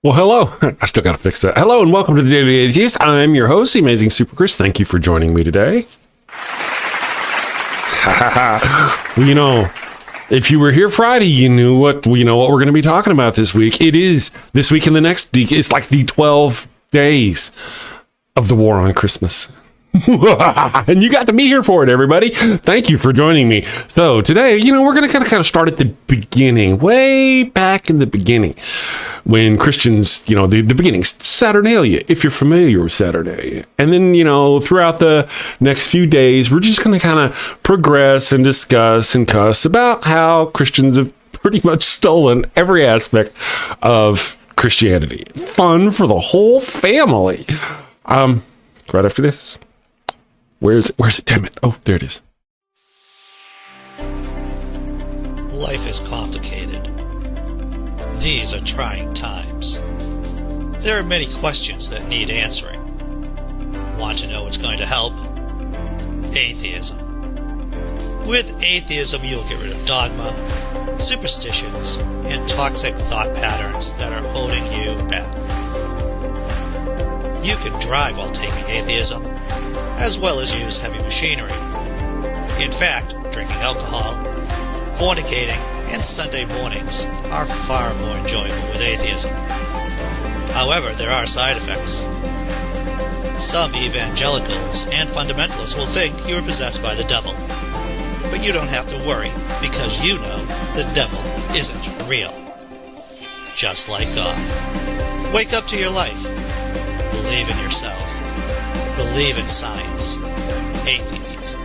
Well, hello. I still got to fix that. Hello and welcome to the Daily Atheist. I'm your host, the Amazing Super Chris. Thank you for joining me today. Well, if you were here Friday, you know what we're going to be talking about this week. It is this week and the next week. It's like the 12 days of the war on Christmas. And you got to be here for it, everybody. Thank you for joining me. So today, we're going to kind of start at the beginning, way back in the beginning, when Christians, the beginning, Saturnalia, if you're familiar with Saturnalia. And then, throughout the next few days, we're just going to kind of progress and discuss and cuss about how Christians have pretty much stolen every aspect of Christianity. Fun for the whole family. Right after this. Where's it? Damn it. Oh, there it is. Life is complicated. These are trying times. There are many questions that need answering. Want to know what's going to help? Atheism. With atheism, you'll get rid of dogma, superstitions, and toxic thought patterns that are holding you back. You can drive while taking atheism, as well as use heavy machinery. In fact, drinking alcohol, fornicating, and Sunday mornings are far more enjoyable with atheism. However, there are side effects. Some evangelicals and fundamentalists will think you are possessed by the devil. But you don't have to worry, because you know the devil isn't real. Just like God. Wake up to your life. Believe in yourself. Believe in science. Atheism.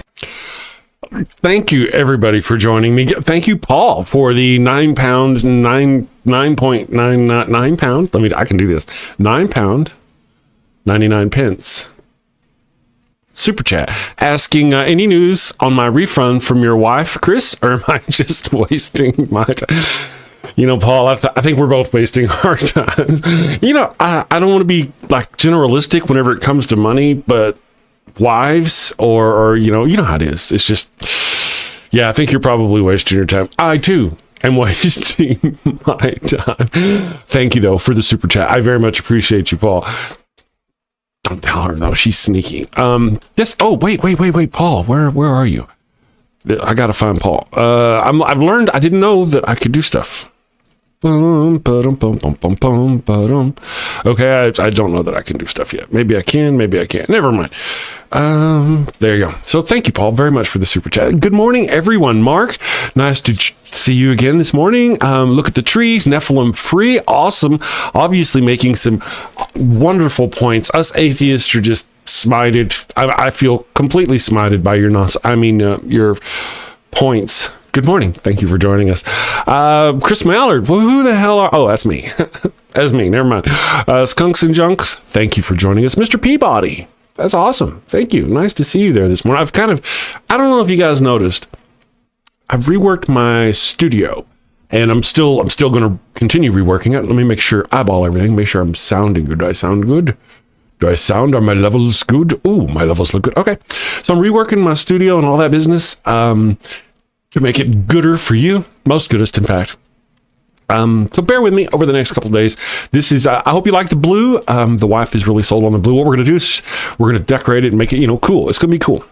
Thank you, everybody, for joining me. Thank you, Paul, for the £9, 9.99 pound. I can do this. £9, 99 pence. Super chat asking any news on my refund from your wife, Chris, or am I just wasting my time? Paul, I think we're both wasting our times. I don't want to be like generalistic whenever it comes to money, but wives or you know how it is. It's just, I think you're probably wasting your time. I too am wasting my time. Thank you though for the super chat. I very much appreciate you, Paul. Don't tell her though, she's sneaky. Yes. Oh, wait, Paul, where are you? I gotta find Paul. I've learned I didn't know that I could do stuff. Okay, I don't know that I can do stuff yet. Maybe I can, maybe I can't. Never mind. There you go. So thank you, Paul, very much for the super chat. Good morning, everyone. Mark, nice to see you again this morning. Look at the trees, Nephilim free. Awesome. Obviously making some wonderful points. Us atheists are just smited. I feel completely smited by your points. Good morning. Thank you for joining us. Chris Mallard. Who the hell are... Oh, that's me. That's me. Never mind. Skunks and Junks. Thank you for joining us. Mr. Peabody. That's awesome. Thank you. Nice to see you there this morning. I don't know if you guys noticed. I've reworked my studio and I'm still going to continue reworking it. Let me make sure, eyeball everything. Make sure I'm sounding good. Do I sound good? Are my levels good? Ooh, my levels look good. Okay. So I'm reworking my studio and all that business. To make it gooder for you, most goodest, in fact. So bear with me over the next couple of days. This is, I hope you like the blue. The wife is really sold on the blue. What we're going to do is we're going to decorate it and make it, cool. It's going to be cool.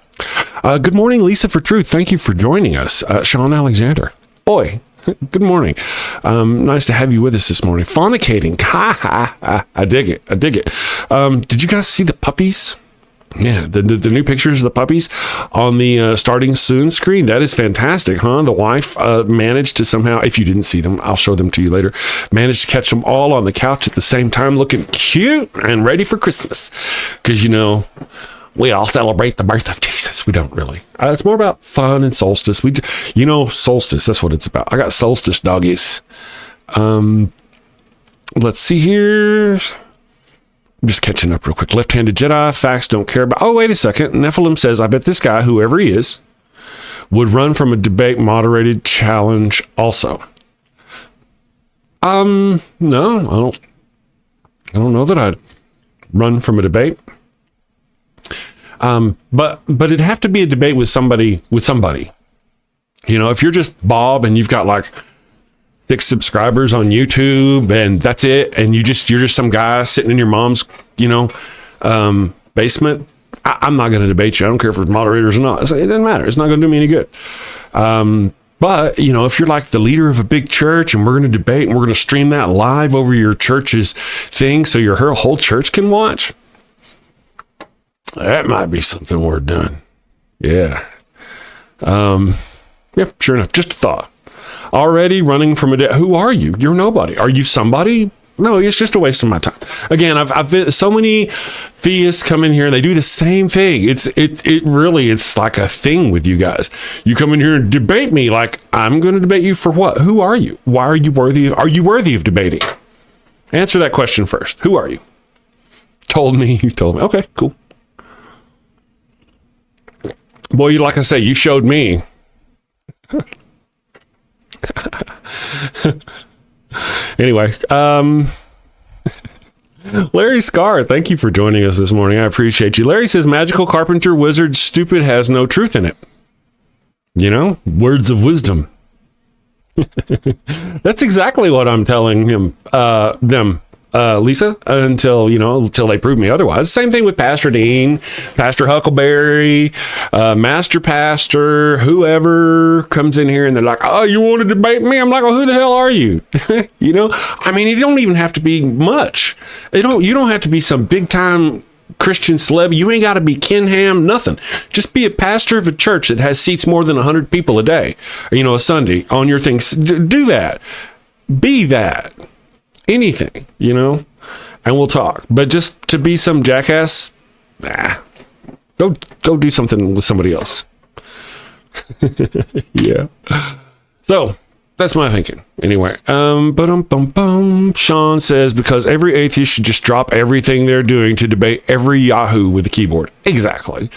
Good morning, Lisa for Truth. Thank you for joining us. Sean Alexander. Boy, good morning. Nice to have you with us this morning. Fornicating. I dig it. Did you guys see the puppies? Yeah, the new pictures of the puppies on the starting soon screen. That is fantastic, huh? The wife managed to somehow, if you didn't see them, I'll show them to you later, managed to catch them all on the couch at the same time, looking cute and ready for Christmas. Because, we all celebrate the birth of Jesus. We don't really. It's more about fun and solstice. Solstice, that's what it's about. I got solstice doggies. Let's see here. I'm just catching up real quick. Left-handed Jedi, facts don't care about... Oh, wait a second. Nephilim says, I bet this guy, whoever he is, would run from a debate moderated challenge also. No, I don't know that I'd run from a debate. But it'd have to be a debate with somebody. If you're just Bob and you've got like 6 subscribers on YouTube, and that's it. And you're just some guy sitting in your mom's, basement. I'm not going to debate you. I don't care if it's moderators or not. It doesn't matter. It's not going to do me any good. But, if you're like the leader of a big church and we're going to debate and we're going to stream that live over your church's thing so your whole church can watch, that might be something worth doing. Yeah. Yeah, sure enough. Just a thought. Already running from a who are you? You're nobody. Are you somebody? No, it's just a waste of my time. Again, I've so many theists come in here and they do the same thing. It's like a thing with you guys. You come in here and debate me like I'm going to debate you for what? Who are you? Why are you worthy? Are you worthy of debating? Answer that question first. Who are you? You told me. Okay, cool. Boy, like I say, you showed me. Anyway, Larry Scar, thank you for joining us this morning. I appreciate you. Larry says, magical carpenter, wizard, stupid, has no truth in it. Words of wisdom. That's exactly what I'm telling them. Lisa, until they prove me otherwise. Same thing with Pastor Dean, Pastor Huckleberry, Master Pastor, whoever comes in here and they're like, oh, you want to debate me? I'm like, well, who the hell are you? You don't even have to be much. You don't have to be some big time Christian celeb. You ain't got to be Ken Ham, nothing. Just be a pastor of a church that has seats more than 100 people a day, a Sunday on your things. Do that. Be that. Anything, and we'll talk. But just to be some jackass, go do something with somebody else. Yeah. So that's my thinking. Anyway, Sean says, because every atheist should just drop everything they're doing to debate every Yahoo with a keyboard. Exactly.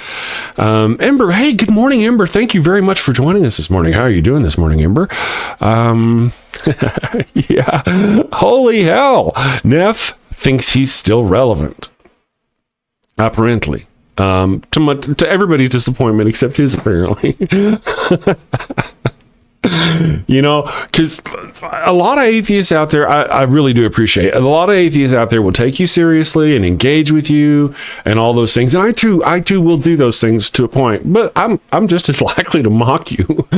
Ember, hey, good morning, Ember. Thank you very much for joining us this morning. How are you doing this morning, Ember? Yeah. Holy hell. Neff thinks he's still relevant. Apparently. To everybody's disappointment except his, apparently. Because a lot of atheists out there, I really do appreciate it. A lot of atheists out there will take you seriously and engage with you and all those things. And I too will do those things to a point, but I'm just as likely to mock you.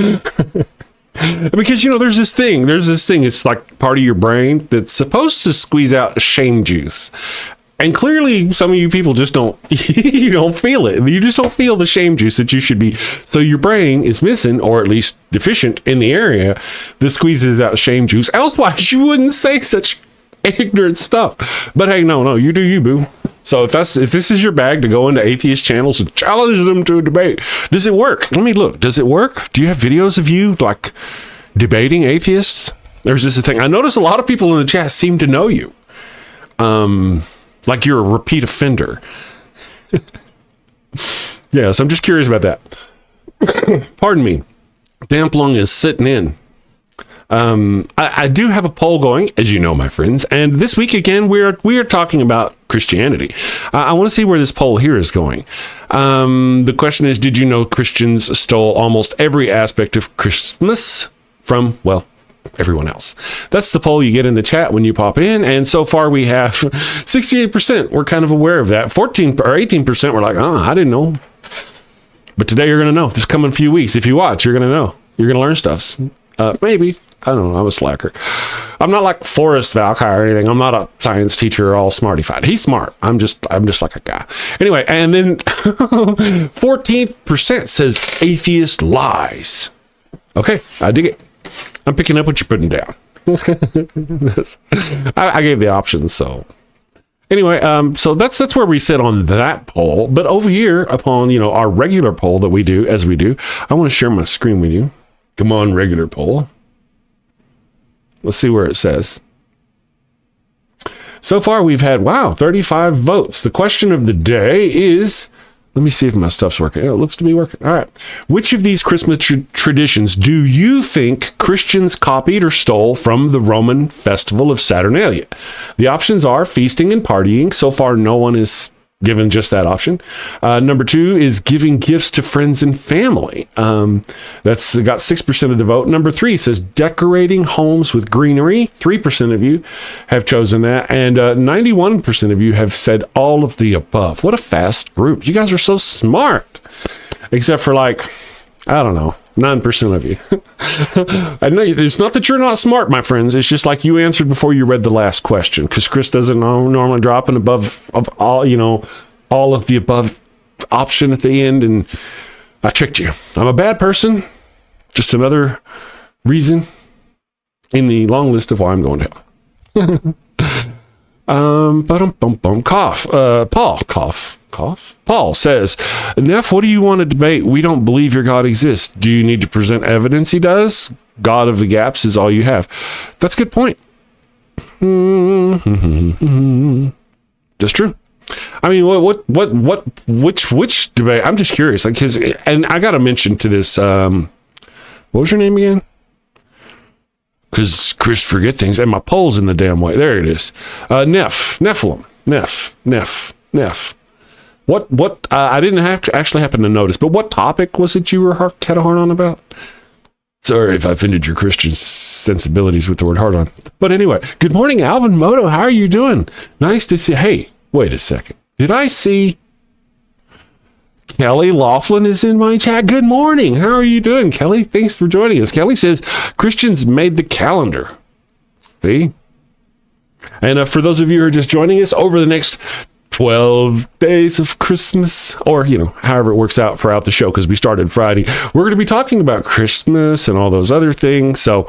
Because, there's this thing, it's like part of your brain that's supposed to squeeze out shame juice. And clearly some of you people just don't, you don't feel it. You just don't feel the shame juice that you should be. So your brain is missing, or at least deficient in the area that squeezes out shame juice. Elsewise, you wouldn't say such ignorant stuff. But hey, no, you do you, boo. So if this is your bag to go into atheist channels and challenge them to a debate, does it work? Let me look. Does it work? Do you have videos of you like debating atheists? There's this thing. I notice a lot of people in the chat seem to know you. Like you're a repeat offender. Yeah, so I'm just curious about that. Pardon me. Damp lung is sitting in. I do have a poll going, as you know, my friends. And this week, again, we are talking about Christianity. I want to see where this poll here is going. The question is, did you know Christians stole almost every aspect of Christmas from, well, everyone else? That's the poll you get in the chat when you pop in. And so far we have 68%. We're kind of aware of that. 14 or 18% were like, I didn't know. But today you're going to know. This coming few weeks, if you watch, you're going to know. You're going to learn stuff. Maybe. I don't know. I'm a slacker. I'm not like Forrest Valkyrie or anything. I'm not a science teacher all smartified. He's smart. I'm just like a guy. Anyway, and then 14% says atheist lies. Okay, I dig it. I'm picking up what you're putting down. I gave the options, so anyway, so that's where we sit on that poll. But over here, upon our regular poll that we do, I want to share my screen with you. Come on, regular poll. Let's see where it says. So far, we've had 35 votes. The question of the day is. Let me see if my stuff's working. It looks to be working. All right. Which of these Christmas traditions do you think Christians copied or stole from the Roman festival of Saturnalia? The options are feasting and partying. So far, no one is given just that option. Number 2 is giving gifts to friends and family. That's got 6% of the vote. Number 3 says decorating homes with greenery. 3% of you have chosen that. And 91% of you have said all of the above. What a fast group. You guys are so smart. Except for I don't know, 9% of you. I know it's not that you're not smart, my friends. It's just like you answered before you read the last question, because Chris doesn't normally drop an above of all of the above option at the end, and I tricked you. I'm a bad person. Just another reason in the long list of why I'm going to hell. Paul says, Neff, what do you want to debate? We don't believe your God exists. Do you need to present evidence he does? God of the gaps is all you have. That's a good point. That's true. I mean, which debate? I'm just curious. And I got to mention to this, what was your name again? Because Chris forget things, and my poll's in the damn way. There it is. Nephilim. What? I didn't actually happen to notice, but what topic was it you had a hard on about? Sorry if I offended your Christian sensibilities with the word hard on. But anyway, good morning, Alvin Moto. How are you doing? Nice to see. Hey, wait a second. Did I see Kelly Laughlin is in my chat? Good morning. How are you doing, Kelly? Thanks for joining us. Kelly says Christians made the calendar. See? And for those of you who are just joining us, over the next 12 days of Christmas, or however it works out throughout the show, because we started Friday, we're going to be talking about Christmas and all those other things. So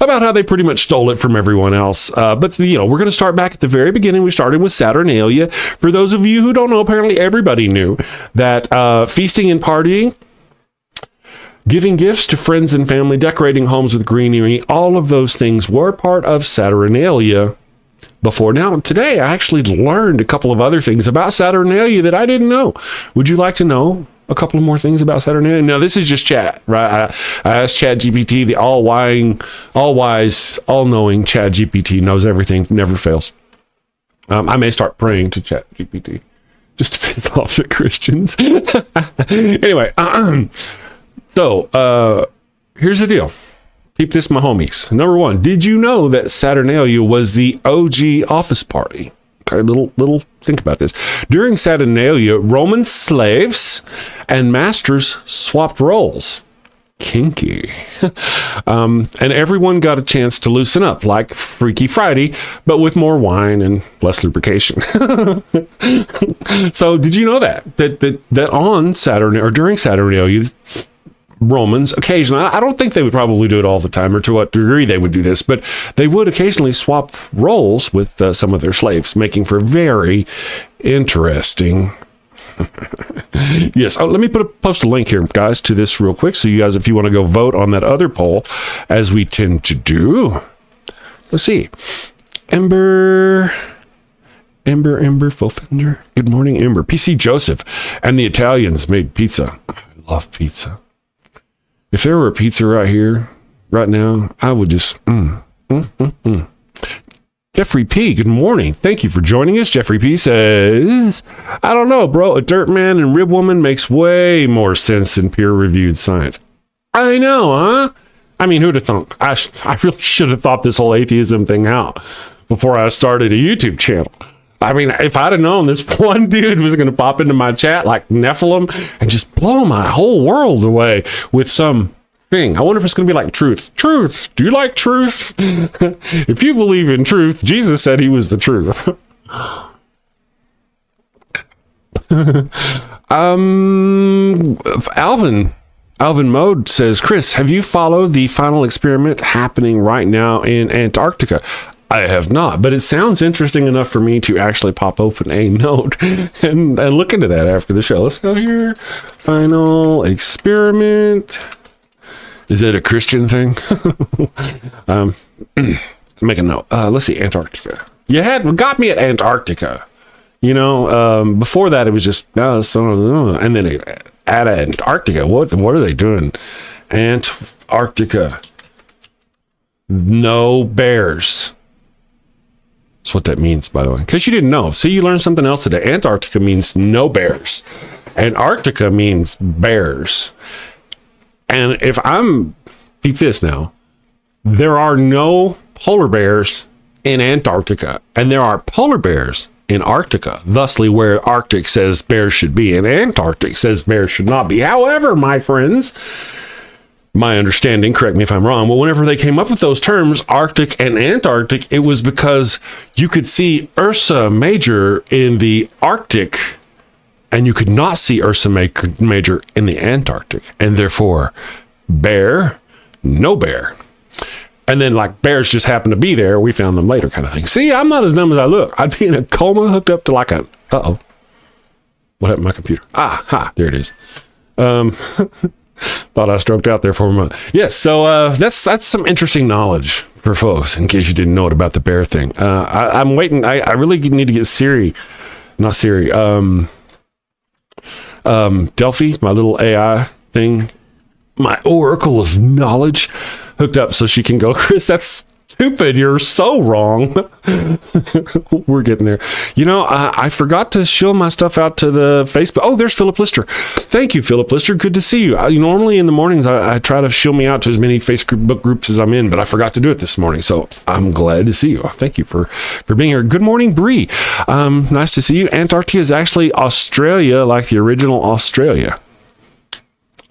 about how they pretty much stole it from everyone else. But we're going to start back at the very beginning. We started with Saturnalia. For those of you who don't know, apparently everybody knew that feasting and partying, giving gifts to friends and family, decorating homes with greenery, all of those things were part of Saturnalia before. Now, today I actually learned a couple of other things about Saturnalia that I didn't know. Would you like to know a couple of more things about Saturnalia? Now, this is just chat, right? I asked ChatGPT, the all-wise, all-knowing ChatGPT, knows everything, never fails. I may start praying to ChatGPT just to piss off the Christians. Anyway, so here's the deal. Keep this, my homies. Number 1, did you know that Saturnalia was the OG office party? Okay, little think about this. During Saturnalia, Roman slaves and masters swapped roles. Kinky. And everyone got a chance to loosen up, like Freaky Friday, but with more wine and less lubrication. So did you know that on Saturnalia, or during Saturnalia, Romans occasionally, I don't think they would probably do it all the time, or to what degree they would do this, but they would occasionally swap roles with some of their slaves, making for very interesting. Yes. Oh, let me post a link here, guys, to this real quick. So you guys, if you want to go vote on that other poll, as we tend to do. Let's see. Ember Fulfender. Good morning, Ember. PC Joseph and the Italians made pizza. I love pizza. If there were a pizza right here, right now, I would just, Jeffrey P., good morning. Thank you for joining us. Jeffrey P. says, I don't know, bro. A dirt man and rib woman makes way more sense than peer-reviewed science. I know, huh? I mean, who'd have thought? I really should have thought this whole atheism thing out before I started a YouTube channel. I mean, if I'd have known this one dude was going to pop into my chat like Nephilim and just blow my whole world away with some thing. I wonder if it's going to be like truth. Truth. Do you like truth? If you believe in truth, Jesus said he was the truth. Alvin Mode says, Chris, have you followed the final experiment happening right now in Antarctica? I have not, but it sounds interesting enough for me to actually pop open a note and look into that after the show. Let's go here. Final experiment. Is it a Christian thing? Make a note. Let's see, Antarctica. Got me at Antarctica. Before that it was just and then at Antarctica. What are they doing? Antarctica. No bears. That's what that means, by the way. In case you didn't know. See, you learned something else today. Antarctica means no bears. Antarctica means bears. And keep this now, there are no polar bears in Antarctica, and there are polar bears in Arctica. Thusly, where Arctic says bears should be, and Antarctic says bears should not be. However, my friends, my understanding, correct me if I'm wrong, but whenever they came up with those terms, Arctic and Antarctic, it was because you could see Ursa Major in the Arctic, and you could not see Ursa Major in the Antarctic, and therefore, bear, no bear. And then, like, bears just happen to be there. We found them later, kind of thing. See, I'm not as dumb as I look. I'd be in a coma hooked up to like a... Uh-oh. What happened to my computer? There it is. Thought I stroked out there for a moment. Yes, so that's some interesting knowledge for folks, in case you didn't know it about the bear thing. I'm waiting. I really need to get Delphi, my little AI thing, my oracle of knowledge, hooked up so she can go, Chris, that's stupid. You're so wrong. We're getting there. You know, I forgot to show my stuff out to the Facebook. Oh, there's Philip Lister. Thank you, Philip Lister. Good to see you. Normally in the mornings, I try to show me out to as many Facebook groups as I'm in, but I forgot to do it this morning. So I'm glad to see you. Thank you for being here. Good morning, Bree. Nice to see you. Antarctica is actually Australia, like the original Australia.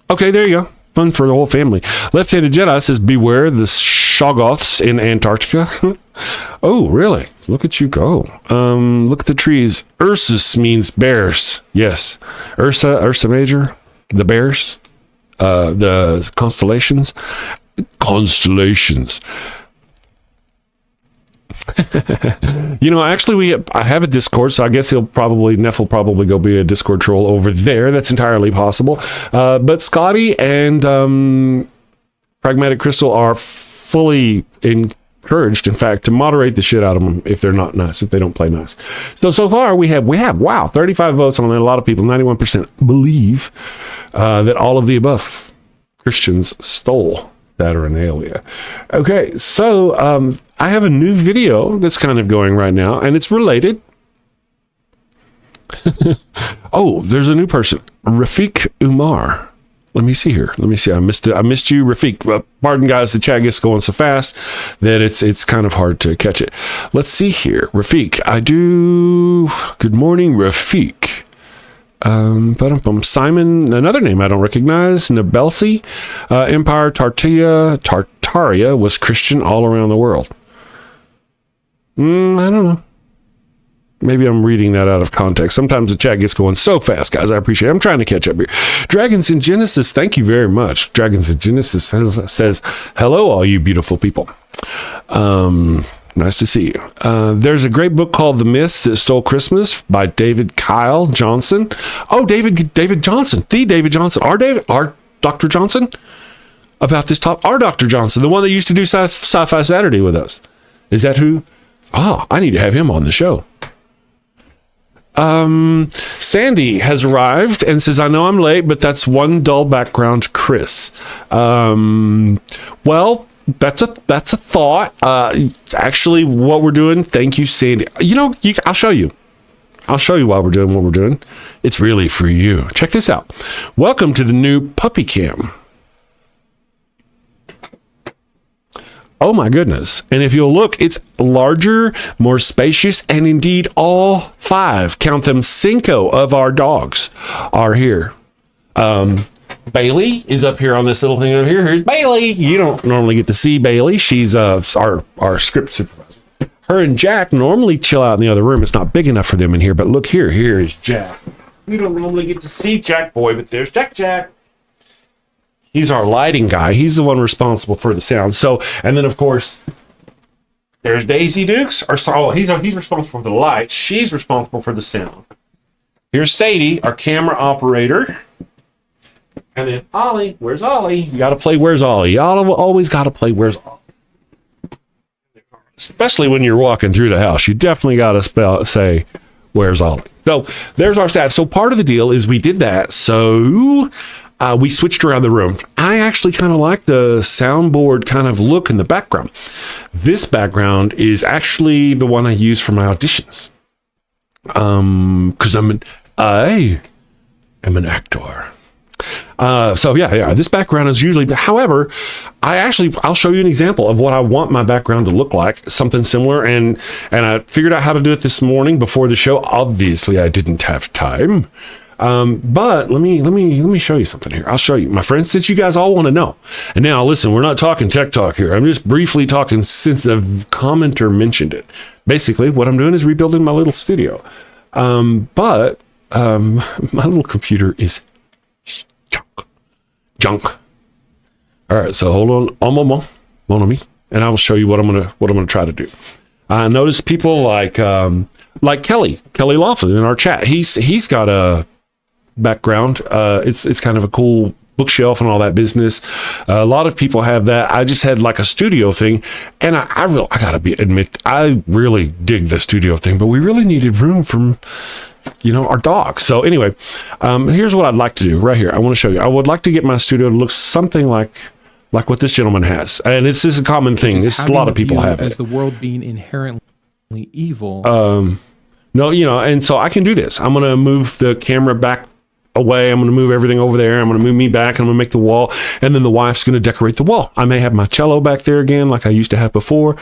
Okay, there you go. Fun for the whole family. Let's Say the Jedi says, beware the Shoggoths in Antarctica. Oh, really? Look at you go. Look at the trees. Ursus means bears. Yes. Ursa Major, the bears, the constellations. You know, actually, I have a Discord, so I guess Neff will probably go be a Discord troll over there. That's entirely possible. But Scotty and Pragmatic Crystal are fully encouraged, in fact, to moderate the shit out of them if they're not nice, if they don't play nice. So far we have wow, 35 votes on it. A lot of people, 91% believe that all of the above Christians stole Saturnalia. Okay, so I have a new video that's kind of going right now, and it's related. Oh, there's a new person, Rafiq Umar. Let me see here. Let me see. I missed you, Rafiq. Pardon, guys. The chat gets going so fast that it's kind of hard to catch it. Let's see here, Rafiq. Good morning, Rafiq. Simon, another name I don't recognize, Nabelsi, Empire Tartaria was Christian all around the world. I don't know. Maybe I'm reading that out of context. Sometimes the chat gets going so fast, guys. I appreciate it. I'm trying to catch up here. Dragons in Genesis, thank you very much. Dragons in Genesis says hello, all you beautiful people. Nice to see you. There's a great book called The Myths That Stole Christmas by David Kyle Johnson. Oh, David Johnson. The David Johnson. Our Dr. Johnson? About this top. Our Dr. Johnson, the one that used to do Sci-Fi Saturday with us. Is that who? I need to have him on the show. Sandy has arrived and says, I know I'm late, but that's one dull background, Chris. Well, that's a thought. Actually, what we're doing, thank you, Sandy. I'll show you. I'll show you why we're doing what we're doing. It's really for you. Check this out. Welcome to the new puppy cam. Oh my goodness. And if you'll look, it's larger, more spacious, and indeed all 5, count them, 5 of our dogs are here. Bailey is up here on this little thing over here. Here's Bailey. You don't normally get to see Bailey. She's our script supervisor. Her and Jack normally chill out in the other room. It's not big enough for them in here, but look here. Here is Jack. You don't normally get to see Jack Boy, but there's Jack. He's our lighting guy. He's the one responsible for the sound. So, and then of course, there's Daisy Dukes. He's responsible for the light. She's responsible for the sound. Here's Sadie, our camera operator. And then Ollie. Where's Ollie? You got to play Where's Ollie. Y'all always got to play Where's Ollie. Especially when you're walking through the house. You definitely got to say Where's Ollie. So there's our stats. So part of the deal is we did that. So we switched around the room. I actually kind of like the soundboard kind of look in the background. This background is actually the one I use for my auditions. Because I am an actor. So yeah, this background is usually, however, I'll show you an example of what I want my background to look like, something similar. And I figured out how to do it this morning before the show. Obviously I didn't have time. But let me show you something here. I'll show you, my friends, since you guys all want to know. And now listen, we're not talking tech talk here. I'm just briefly talking since a commenter mentioned it. Basically what I'm doing is rebuilding my little studio. But my little computer is junk. All right, so hold on, mon ami, and I will show you what I'm gonna try to do. I noticed people like Kelly Laughlin in our chat. He's got a background. It's kind of a cool bookshelf and all that business. A lot of people have that. I just had like a studio thing, and I gotta admit, I really dig the studio thing, but we really needed room from, our dog. So anyway, here's what I'd like to do right here. I want to show you. I would like to get my studio to look something like what this gentleman has. And it's just a common thing. It's a lot of people have it. As the world being inherently evil. No, and so I can do this. I'm going to move the camera back away. I'm going to move everything over there. I'm going to move me back, and I'm going to make the wall. And then the wife's going to decorate the wall. I may have my cello back there again, like I used to have before,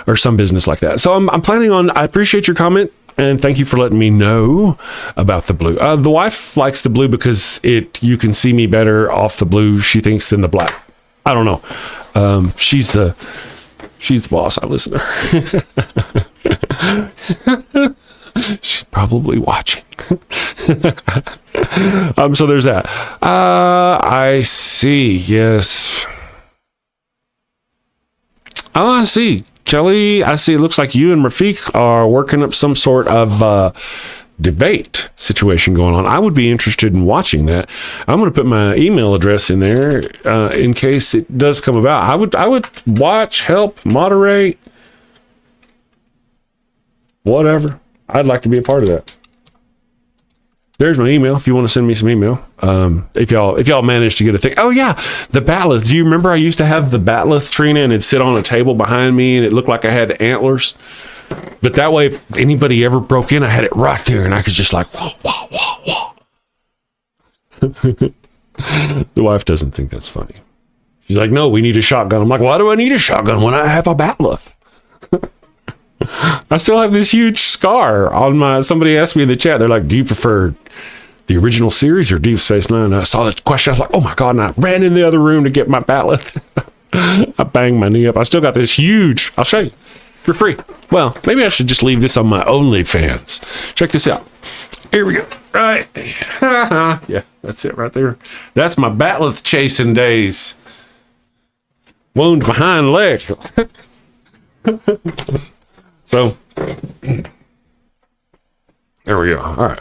or some business like that. So I'm planning on, I appreciate your comment. And thank you for letting me know about the blue. The wife likes the blue because you can see me better off the blue, she thinks, than the black. I don't know. She's the boss. I listen to her. She's probably watching. So there's that. I see. Yes. Oh, I see. Kelly, I see it looks like you and Rafiq are working up some sort of debate situation going on. I would be interested in watching that. I'm going to put my email address in there in case it does come about. I would watch, help, moderate, whatever. I'd like to be a part of that. There's my email if you want to send me some email. If y'all manage to get a thing. Oh yeah, the batleth. Do you remember I used to have the batleth, Trina, and it'd sit on a table behind me and it looked like I had antlers? But that way, if anybody ever broke in, I had it right there and I could just like, whoa, whoa, whoa, whoa. The wife doesn't think that's funny. She's like, no, we need a shotgun. I'm like, why do I need a shotgun when I have a batleth? I still have this huge scar on somebody asked me in the chat, they're like, do you prefer the original series or Deep Space Nine? And I saw that question, I was like, oh my God, and I ran in the other room to get my batleth. I banged my knee up. I still got this huge, I'll show you for free. Well, maybe I should just leave this on my OnlyFans. Check this out. Here we go. Right. Yeah, that's it right there. That's my batleth chasing days. Wound behind leg. So there we go. All right.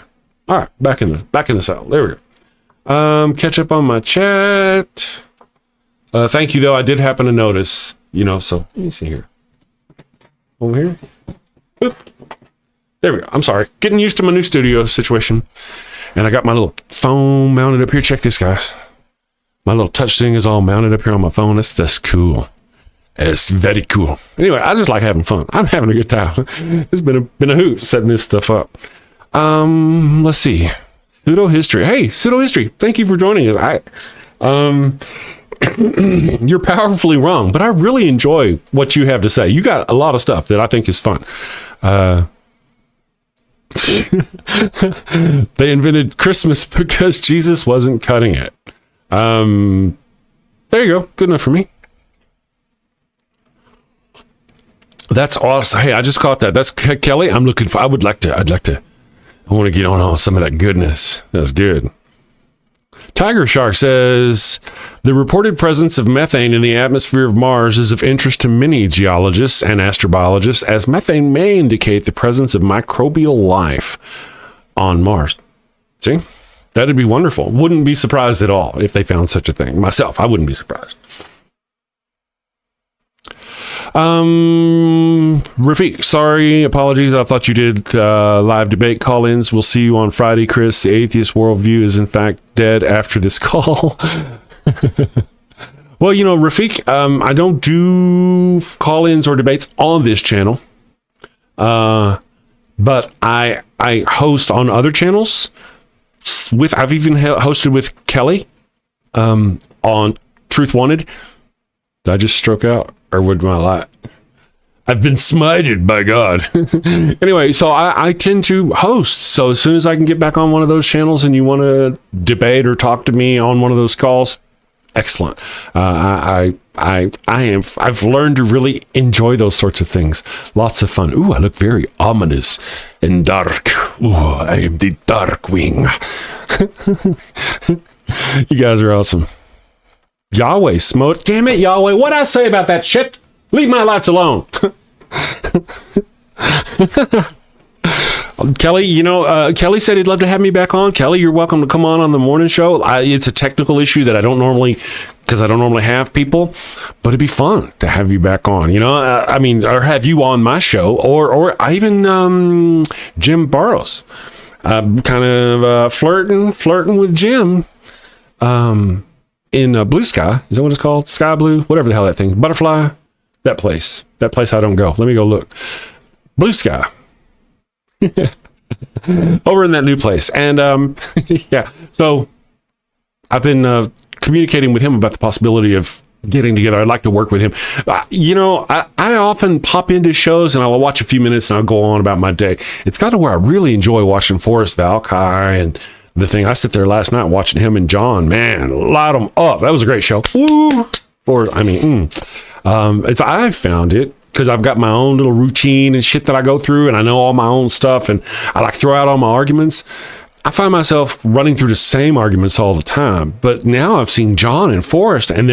Back in the saddle. There we go. Catch up on my chat. Thank you though. I did happen to notice, so let me see here. Over here. Boop. There we go. I'm sorry. Getting used to my new studio situation. And I got my little phone mounted up here. Check this, guys. My little touch thing is all mounted up here on my phone. That's cool. It's very cool. Anyway, I just like having fun. I'm having a good time. It's been a hoot setting this stuff up. Let's see. Pseudo history. Hey, pseudo history. Thank you for joining us. You're powerfully wrong, but I really enjoy what you have to say. You got a lot of stuff that I think is fun. They invented Christmas because Jesus wasn't cutting it. There you go. Good enough for me. That's awesome. Hey, I just caught that. That's Kelly. I want to get on some of that goodness. That's good. Tiger Shark says, the reported presence of methane in the atmosphere of Mars is of interest to many geologists and astrobiologists, as methane may indicate the presence of microbial life on Mars. See? That'd be wonderful. Wouldn't be surprised at all if they found such a thing. Myself, I wouldn't be surprised. Rafiq, sorry, apologies. I thought you did live debate call-ins. We'll see you on Friday, Chris. The atheist worldview is in fact dead after this call. Well, Rafiq, I don't do call-ins or debates on this channel, but I host on other channels. I've even hosted with Kelly on Truth Wanted. Did I just stroke out, or would my lie? I've been smited by God. Anyway, so I tend to host. So as soon as I can get back on one of those channels and you want to debate or talk to me on one of those calls, excellent. I've learned to really enjoy those sorts of things. Lots of fun. Ooh, I look very ominous and dark. Ooh, I am the Dark Wing. You guys are awesome. Yahweh smote. Damn it, Yahweh. What'd I say about that shit? Leave my lights alone. Kelly, Kelly said he'd love to have me back on. Kelly, you're welcome to come on the morning show. It's a technical issue that I don't normally have people, but it'd be fun to have you back on, or have you on my show, or even Jim Barrows. Kind of flirting with Jim in Blue Sky. Is that what it's called? Sky Blue? Whatever the hell that thing. Butterfly? That place I don't go. Let me go look. Blue Sky. Over in that new place. And yeah, so I've been communicating with him about the possibility of getting together. I'd like to work with him. I often pop into shows and I'll watch a few minutes and I'll go on about my day. It's got to where I really enjoy watching Forrest Valkai and the thing. I sit there last night watching him and John. Man, light them up. That was a great show. Woo! I've found it because I've got my own little routine and shit that I go through, and I know all my own stuff, and I like throw out all my arguments. I find myself running through the same arguments all the time. But now I've seen John and Forrest, and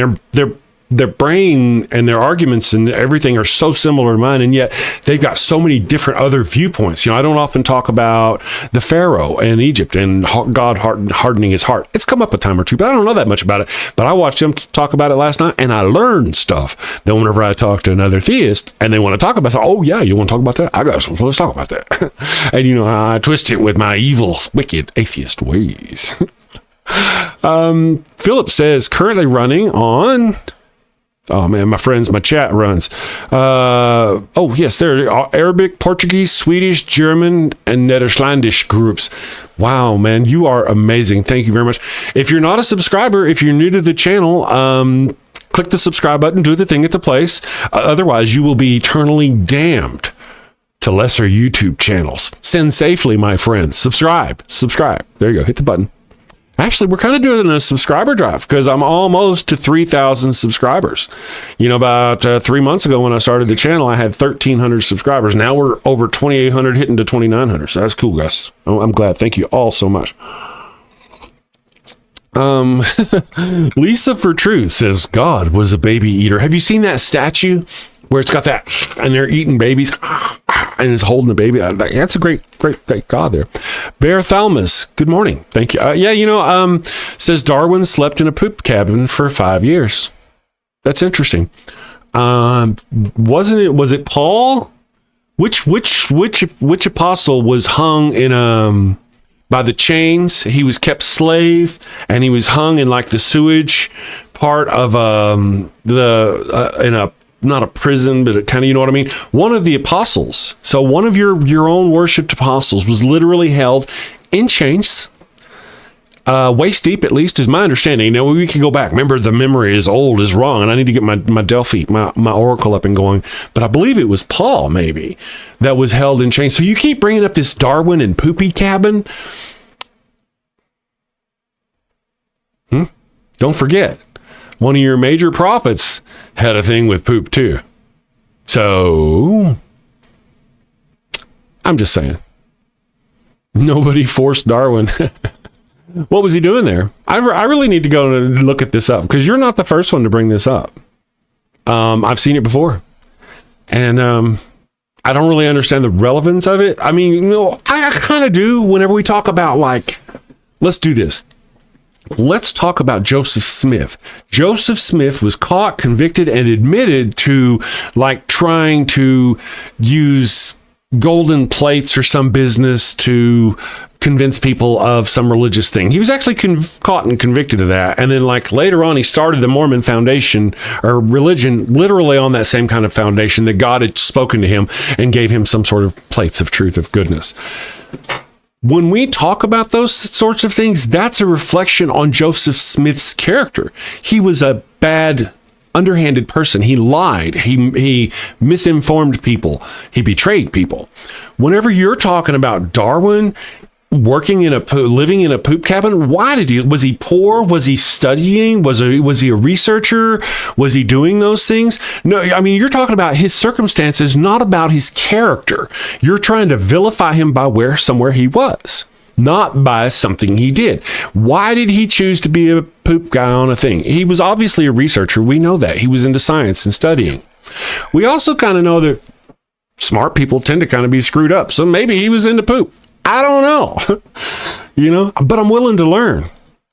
their brain and their arguments and everything are so similar to mine, and yet they've got so many different other viewpoints. I don't often talk about the Pharaoh in Egypt and God hardening his heart. It's come up a time or two, but I don't know that much about it. But I watched them talk about it last night, and I learned stuff. Then whenever I talk to another theist and they want to talk about it, oh yeah, you want to talk about that? I got something. Let's talk about that. And how I twist it with my evil, wicked atheist ways. Philip says currently running on... Oh man, my friends, my chat runs. Yes, there are Arabic, Portuguese, Swedish, German, and Nederlandish groups. Wow, man, you are amazing. Thank you very much. If you're not a subscriber, if you're new to the channel, click the subscribe button, do the thing at the place. Otherwise, you will be eternally damned to lesser YouTube channels. Send safely, my friends. Subscribe. There you go. Hit the button. Actually, we're kind of doing a subscriber drive because I'm almost to 3,000 subscribers. About 3 months ago when I started the channel, I had 1,300 subscribers. Now we're over 2,800, hitting to 2,900. So that's cool, guys. I'm glad. Thank you all so much. Lisa for Truth says God was a baby eater. Have you seen that statue where it's got that and they're eating babies and it's holding the baby? That's a great God there. Bear Thalmus, good morning. Thank you. Says Darwin slept in a poop cabin for 5 years. That's interesting. Was it Paul? Which apostle was hung in by the chains? He was kept slave and he was hung in like the sewage part of in a, not a prison, but it kind of, you know what I mean? One of the apostles, so one of your own worshipped apostles was literally held in chains, waist deep, at least is my understanding. Now we can go back. Remember, the memory is old, is wrong, and I need to get my Delphi, my oracle up and going. But I believe it was Paul, maybe, that was held in chains. So you keep bringing up this Darwin and poopy cabin. Don't forget, one of your major prophets had a thing with poop too. So I'm just saying, nobody forced Darwin. What was he doing there? I really need to go and look at this up because you're not the first one to bring this up. I've seen it before, and I don't really understand the relevance of it. I mean, I kind of do whenever we talk about, like, let's do this. let's talk about Joseph Smith. Joseph Smith was caught, convicted, and admitted to like trying to use golden plates or some business to convince people of some religious thing. He was actually caught and convicted of that. And then like later on, he started the Mormon foundation or religion, literally on that same kind of foundation that God had spoken to him and gave him some sort of plates of truth of goodness. When we talk about those sorts of things, that's a reflection on Joseph Smith's character. He was a bad, underhanded person. He lied. He misinformed people. He betrayed people. Whenever you're talking about Darwin living in a poop cabin, was he poor? Was he studying? Was he a researcher? Was he doing those things? No, I mean, you're talking about his circumstances, not about his character. You're trying to vilify him by somewhere he was, not by something he did. Why did he choose to be a poop guy on a thing? He was obviously a researcher. We know that. He was into science and studying. We also kind of know that smart people tend to kind of be screwed up. So maybe he was into poop. I don't know, but I'm willing to learn,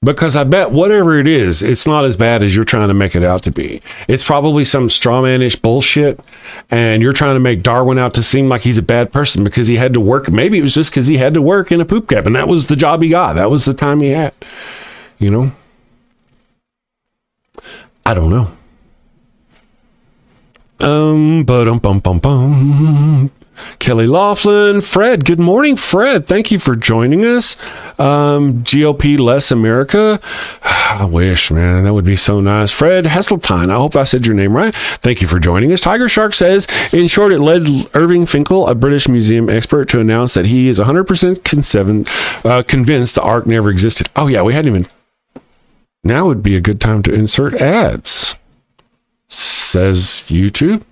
because I bet whatever it is, it's not as bad as you're trying to make it out to be. It's probably some strawmanish bullshit, and you're trying to make Darwin out to seem like he's a bad person because he had to work. Maybe it was just because he had to work in a poop cabin. That was the job he got. That was the time he had, I don't know. Kelly Laughlin, Fred, good morning, Fred. Thank you for joining us. GOP Less America. I wish, man, that would be so nice. Fred Heseltine, I hope I said your name right. Thank you for joining us. Tiger Shark says, in short, it led Irving Finkel, a British museum expert, to announce that he is 100% convinced the Ark never existed. Oh, yeah, we hadn't even. Now would be a good time to insert ads, says YouTube.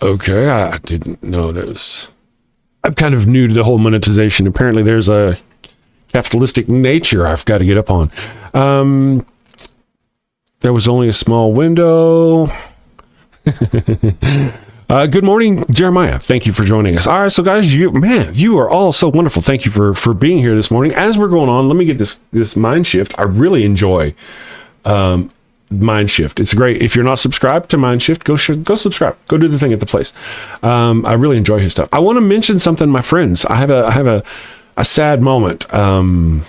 Okay, I didn't know there's. I'm kind of new to the whole monetization. Apparently, there's a capitalistic nature I've got to get up on. There was only a small window. Good morning, Jeremiah. Thank you for joining us. All right, so guys, you are all so wonderful. Thank you for being here this morning. As we're going on, let me get this mind shift. I really enjoy Mind Shift. It's great. If you're not subscribed to Mind Shift, go subscribe. Go do the thing at the place. I really enjoy his stuff. I want to mention something, my friends. I have a sad moment that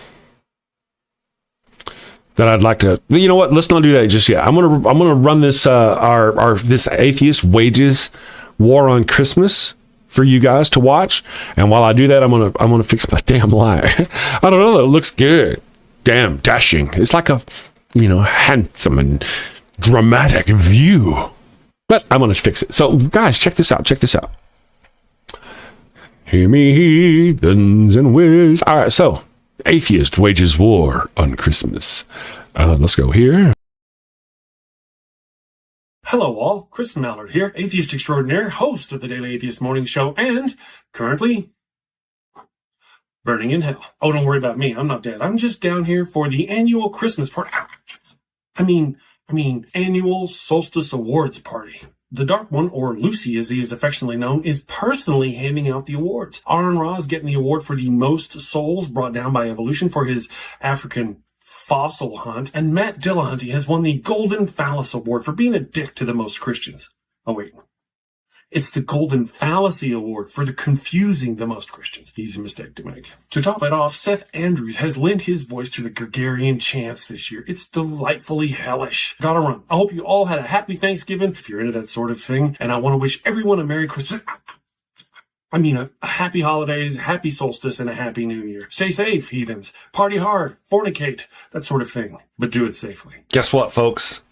I'd like to. You know what? Let's not do that just yet. I'm gonna run this this atheist wages war on Christmas for you guys to watch. And while I do that, I'm gonna fix my damn lie. I don't know. It looks good. Damn dashing. It's like a handsome and dramatic view. But I'm going to fix it. So, guys, check this out. Hear me, heathens and whiz. All right, so, atheist wages war on Christmas. Let's go here. Hello, all. Chris Mallard here, atheist extraordinaire, host of the Daily Atheist Morning Show, and currently burning in hell. Oh, don't worry about me. I'm not dead. I'm just down here for the annual Christmas party. I mean, annual solstice awards party. The Dark One, or Lucy as he is affectionately known, is personally handing out the awards. Aaron Ra is getting the award for the most souls brought down by evolution for his African fossil hunt, and Matt Dillahunty has won the Golden Phallus Award for being a dick to the most Christians. Oh, wait. It's the Golden Fallacy Award for confusing the most Christians. Easy mistake to make. To top it off, Seth Andrews has lent his voice to the Gregorian chants this year. It's delightfully hellish. Gotta run. I hope you all had a happy Thanksgiving, if you're into that sort of thing, and I want to wish everyone a Merry Christmas. A happy holidays, happy solstice, and a happy new year. Stay safe, heathens. Party hard, fornicate, that sort of thing. But do it safely. Guess what, folks?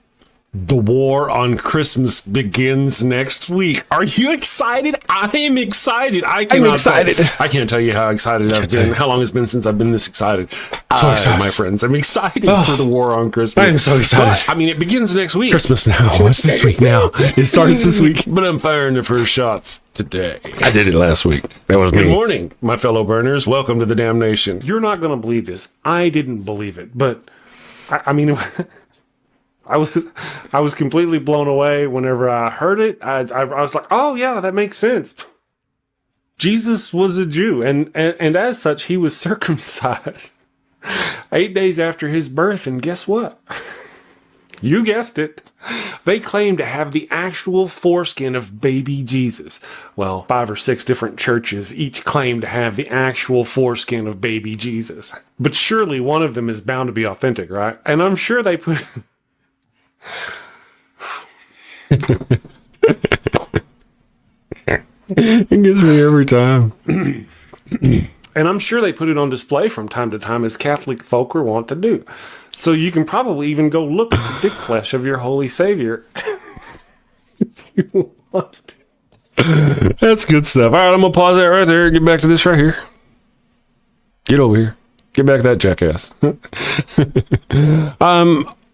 The war on Christmas begins next week. Are you excited? I am excited. I'm excited. I can't tell you how excited I've been. How long it's been since I've been this excited. So excited, my friends. I'm excited for the war on Christmas. I'm so excited. But, it begins next week. Christmas now. It's this week now. It starts this week. But I'm firing the first shots today. I did it last week. That was me. Good morning, my fellow burners. Welcome to the damnation. You're not going to believe this. I didn't believe it. But, I was completely blown away whenever I heard it. I was like, oh yeah, that makes sense. Jesus was a Jew, and as such, he was circumcised. 8 days after his birth, and guess what? You guessed it. They claim to have the actual foreskin of baby Jesus. Well, 5 or 6 different churches each claim to have the actual foreskin of baby Jesus. But surely one of them is bound to be authentic, right? And I'm sure they put... It gets me every time. And I'm sure they put it on display from time to time, as Catholic folk are wont to do. So you can probably even go look at the dick flesh of your Holy Savior if you want to. That's good stuff. All right, I'm going to pause that right there. Get back to this right here. Get over here. Get back to that jackass.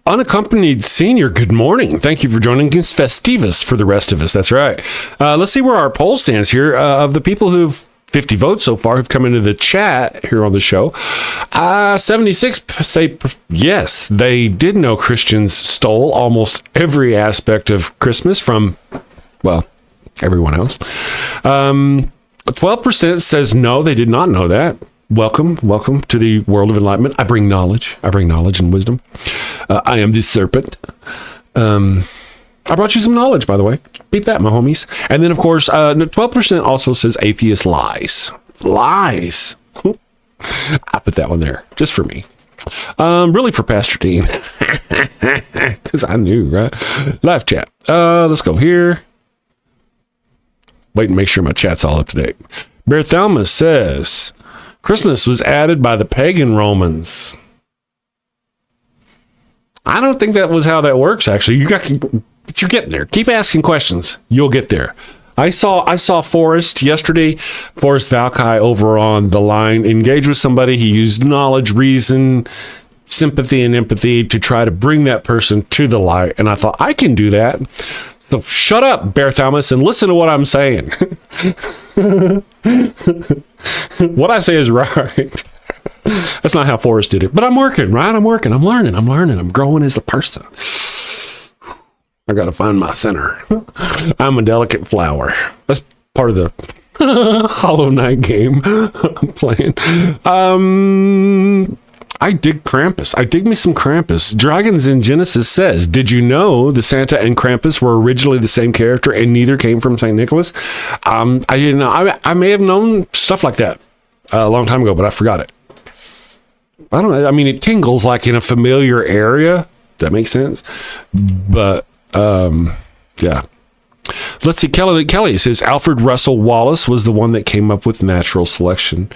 Unaccompanied senior, good morning. Thank you for joining us. Festivus for the rest of us. That's right. Let's see where our poll stands here. Of the people who've 50 votes so far who've come into the chat here on the show, 76 say yes, they did know Christians stole almost every aspect of Christmas from, well, everyone else. 12% says no, they did not know that. Welcome to the world of enlightenment. I bring knowledge and wisdom. I am the serpent. I brought you some knowledge, by the way. Beat that, my homies. And then, of course, 12% also says atheist lies. Lies. I put that one there just for me. Really for Pastor Dean. Because I knew, right? Live chat. Let's go here. Wait and make sure my chat's all up to date. Bartholomew says, Christmas was added by the pagan Romans. I don't think that was how that works, actually. But you're getting there. Keep asking questions. You'll get there. I saw Forrest yesterday, Forrest Valkai over on the line, engage with somebody. He used knowledge, reason, sympathy, and empathy to try to bring that person to the light. And I thought, I can do that. So shut up, Bear Thomas, and listen to what I'm saying. What I say is right. That's not how Forrest did it. But I'm working, right? I'm working. I'm learning. I'm growing as a person. I got to find my center. I'm a delicate flower. That's part of the Hollow Knight game I'm playing. I dig Krampus. I dig me some Krampus. Dragons in Genesis says, did you know the Santa and Krampus were originally the same character and neither came from St. Nicholas? I didn't know. I may have known stuff like that a long time ago, but I forgot it. I don't know. I mean, it tingles like in a familiar area. That makes sense. But, yeah. Let's see. Kelly says Alfred Russel Wallace was the one that came up with natural selection.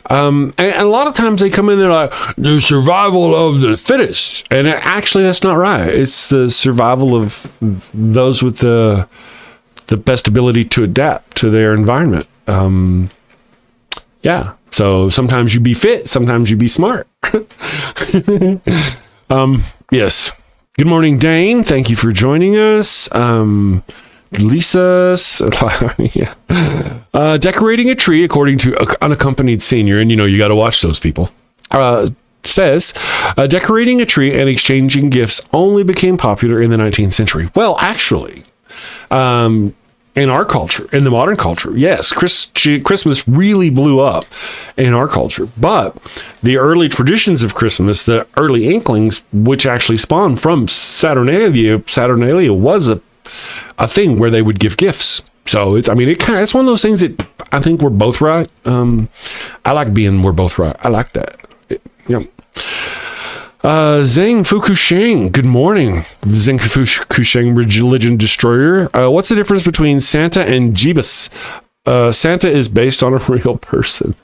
And a lot of times they come in there like the survival of the fittest, and actually that's not right. It's the survival of those with the best ability to adapt to their environment. Yeah. So sometimes you be fit, sometimes you be smart. Yes. Good morning, Dane. Thank you for joining us. Lisa, yeah. Decorating a tree, according to Unaccompanied Senior, and you got to watch those people, says, decorating a tree and exchanging gifts only became popular in the 19th century. Well, actually, in our culture, in the modern culture, yes, Christmas really blew up in our culture. But the early traditions of Christmas, the early inklings, which actually spawned from Saturnalia was a thing where they would give gifts. So it's one of those things that I think we're both right. I like being we're both right. I like that. Yeah. Zhang Fukusheng, good morning. Zhang Fukusheng, religion destroyer. What's the difference between Santa and Jeebus? Santa is based on a real person.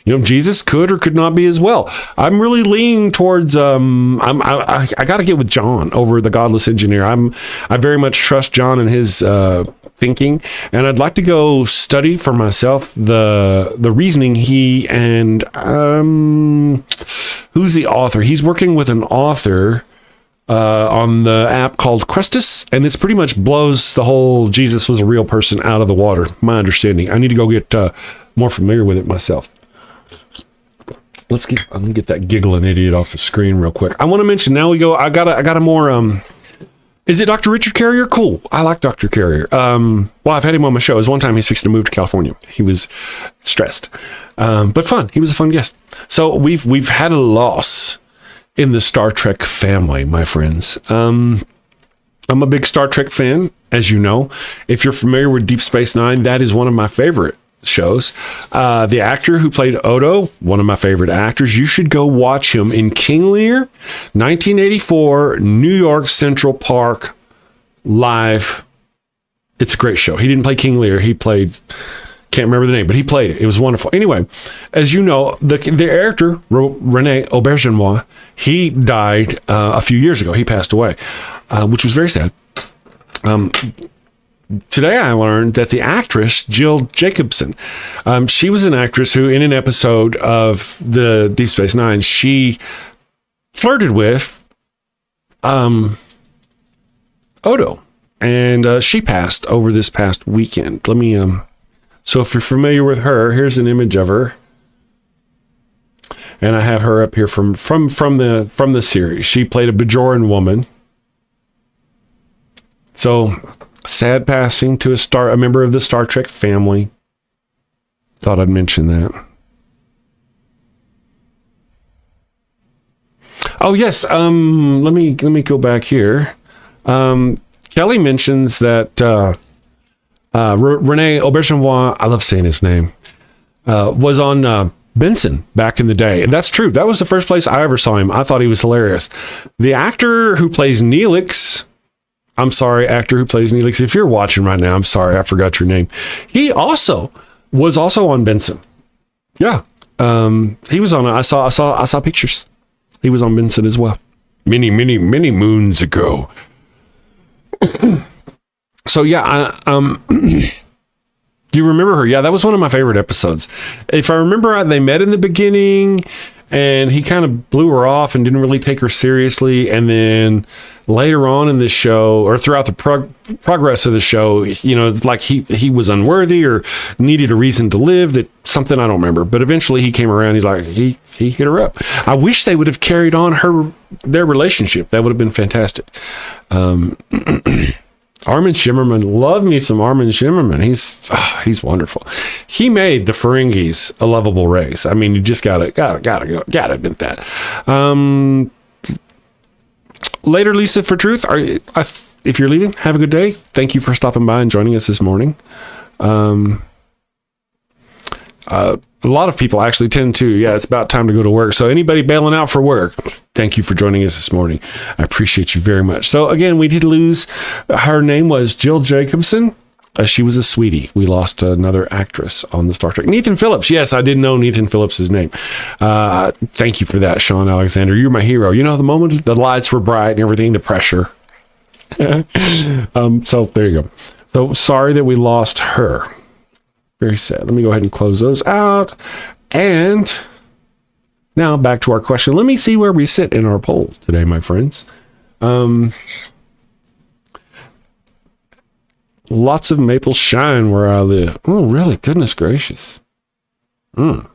Jesus could or could not be as well. I'm really leaning towards, I got to get with John over the Godless Engineer. I very much trust John and his thinking, and I'd like to go study for myself the reasoning he and, who's the author? He's working with an author on the app called Questus, and it's pretty much blows the whole Jesus was a real person out of the water, my understanding. I need to go get more familiar with it myself. Let me get that giggling idiot off the screen real quick. I want to mention, now we go, I got a more Is it Dr. Richard Carrier? Cool. I like Dr. Carrier. Well, I've had him on my show. It was one time he's fixing to move to California. He was stressed, but fun. He was a fun guest. So we've had a loss in the Star Trek family, my friends. I'm a big Star Trek fan, as you know. If you're familiar with Deep Space Nine, that is one of my favorite shows. The actor who played Odo, one of my favorite actors, you should go watch him in King Lear, 1984, New York Central Park, live. It's a great show. He didn't play King Lear. He played, can't remember the name, but he played it. It was wonderful. Anyway, as you know, the actor, Rene Auberjonois, he died a few years ago. He passed away, which was very sad. Today I learned that the actress, Jill Jacobson, she was an actress who, in an episode of the Deep Space Nine, she flirted with Odo. And she passed over this past weekend. Let me, so if you're familiar with her, here's an image of her. And I have her up here from the series. She played a Bajoran woman. So, sad passing to a member of the Star Trek family. Thought I'd mention that. Oh yes, let me go back here. Kelly mentions that Rene Auberjonois, I love saying his name, was on Benson back in the day, and that's true. That was the first place I ever saw him. I thought he was hilarious. The actor who plays Neelix. I'm sorry, actor who plays Neelix. If you're watching right now, I'm sorry, I forgot your name. He was also on Benson. Yeah, he was on. I saw pictures. He was on Benson as well. Many moons ago. So yeah, do you remember her? Yeah, that was one of my favorite episodes. If I remember right, they met in the beginning. And he kind of blew her off and didn't really take her seriously. And then later on in the show, or throughout the progress of the show, you know, like he was unworthy or needed a reason to live. That something I don't remember. But eventually he came around. He's like, he hit her up. I wish they would have carried on their relationship. That would have been fantastic. Armin Shimmerman, love me some Armin Shimmerman. He's wonderful. He made the Ferengis a lovable race. I mean, you just gotta admit that. Later, Lisa for Truth. If you're leaving, have a good day. Thank you for stopping by and joining us this morning. A lot of people actually tend to. Yeah, it's about time to go to work. So anybody bailing out for work, thank you for joining us this morning. I appreciate you very much. So again, we did lose. Her name was Jill Jacobson. She was a sweetie. We lost another actress on the Star Trek. Nathan Phillips. Yes, I did know Nathan Phillips' name. Thank you for that, Sean Alexander. You're my hero. You know, the moment the lights were bright and everything, the pressure. So there you go. So sorry that we lost her. Very sad. Let me go ahead and close those out. And now back to our question. Let me see where we sit in our poll today, my friends. Lots of maple shine where I live. Oh, really? Goodness gracious. And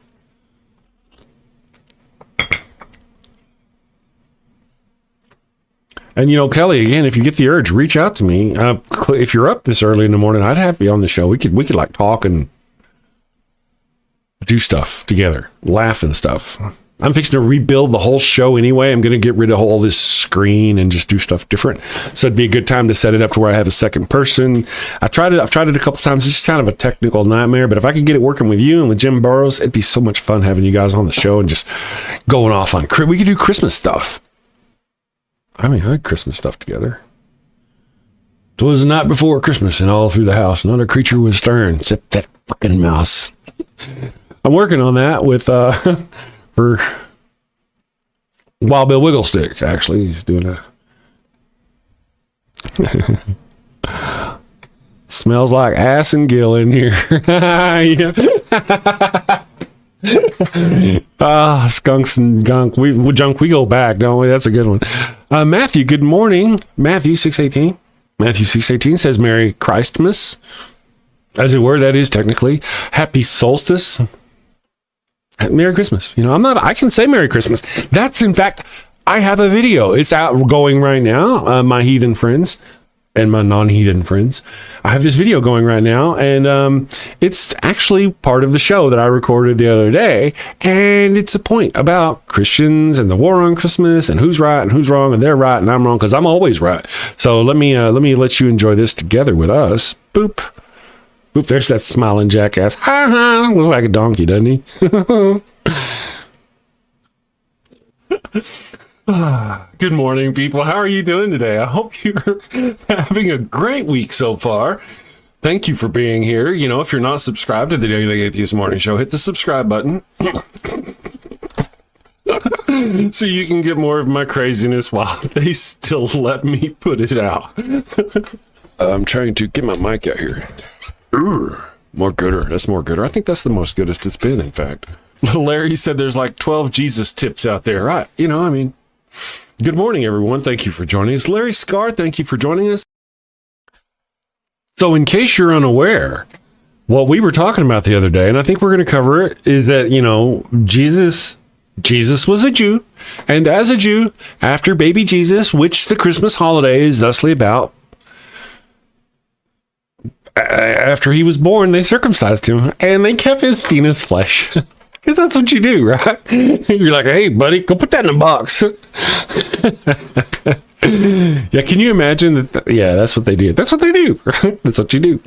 you know, Kelly, again, if you get the urge, reach out to me. If you're up this early in the morning, I'd have you on the show. We could like talk and do stuff together, laugh and stuff. I'm fixing to rebuild the whole show anyway. I'm going to get rid of all this screen and just do stuff different. So it'd be a good time to set it up to where I have a second person. I've tried it a couple of times. It's just kind of a technical nightmare, but if I could get it working with you and with Jim Burrows, it'd be so much fun having you guys on the show and just going off on, we could do Christmas stuff. I mean, I had Christmas stuff together. 'Twas the night before Christmas, and all through the house, not a creature was stirring, except that fucking mouse. I'm working on that with, for Wild Bill Wigglestick, actually. He's doing smells like ass and gill in here. Skunks and gunk. We go back, don't we? That's a good one. Matthew, good morning. Matthew 618. Matthew 618 says Merry Christmas. As it were, that is technically. Happy solstice. Merry Christmas. You know, I can say Merry Christmas. That's in fact I have a video. It's out going right now. My heathen friends and my non-heathen friends. I have this video going right now, and it's actually part of the show that I recorded the other day, and it's a point about Christians and the war on Christmas and who's right and who's wrong, and they're right and I'm wrong because I'm always right. So let me let you enjoy this together with us. Boop. Boop, there's that smiling jackass. Ha ha, looks like a donkey, doesn't he? Good morning, people. How are you doing today? I hope you're having a great week so far. Thank you for being here. You know, if you're not subscribed to the Daily Atheist Morning Show, hit the subscribe button so you can get more of my craziness while they still let me put it out. I'm trying to get my mic out here. Ooh, more gooder. That's more gooder. I think that's the most goodest it's been, in fact. Little Larry said there's like 12 Jesus tips out there. Right. You know, I mean, good morning, everyone. Thank you for joining us. Larry Scar, thank you for joining us. So in case you're unaware, what we were talking about the other day, and I think we're going to cover it, is that, you know, Jesus was a Jew. And as a Jew, after baby Jesus, which the Christmas holiday is thusly about, after he was born, they circumcised him and they kept his penis flesh. Because that's what you do, right? You're like, hey, buddy, go put that in a box. Yeah, can you imagine that? Yeah, that's what they do. That's what they do. That's what you do.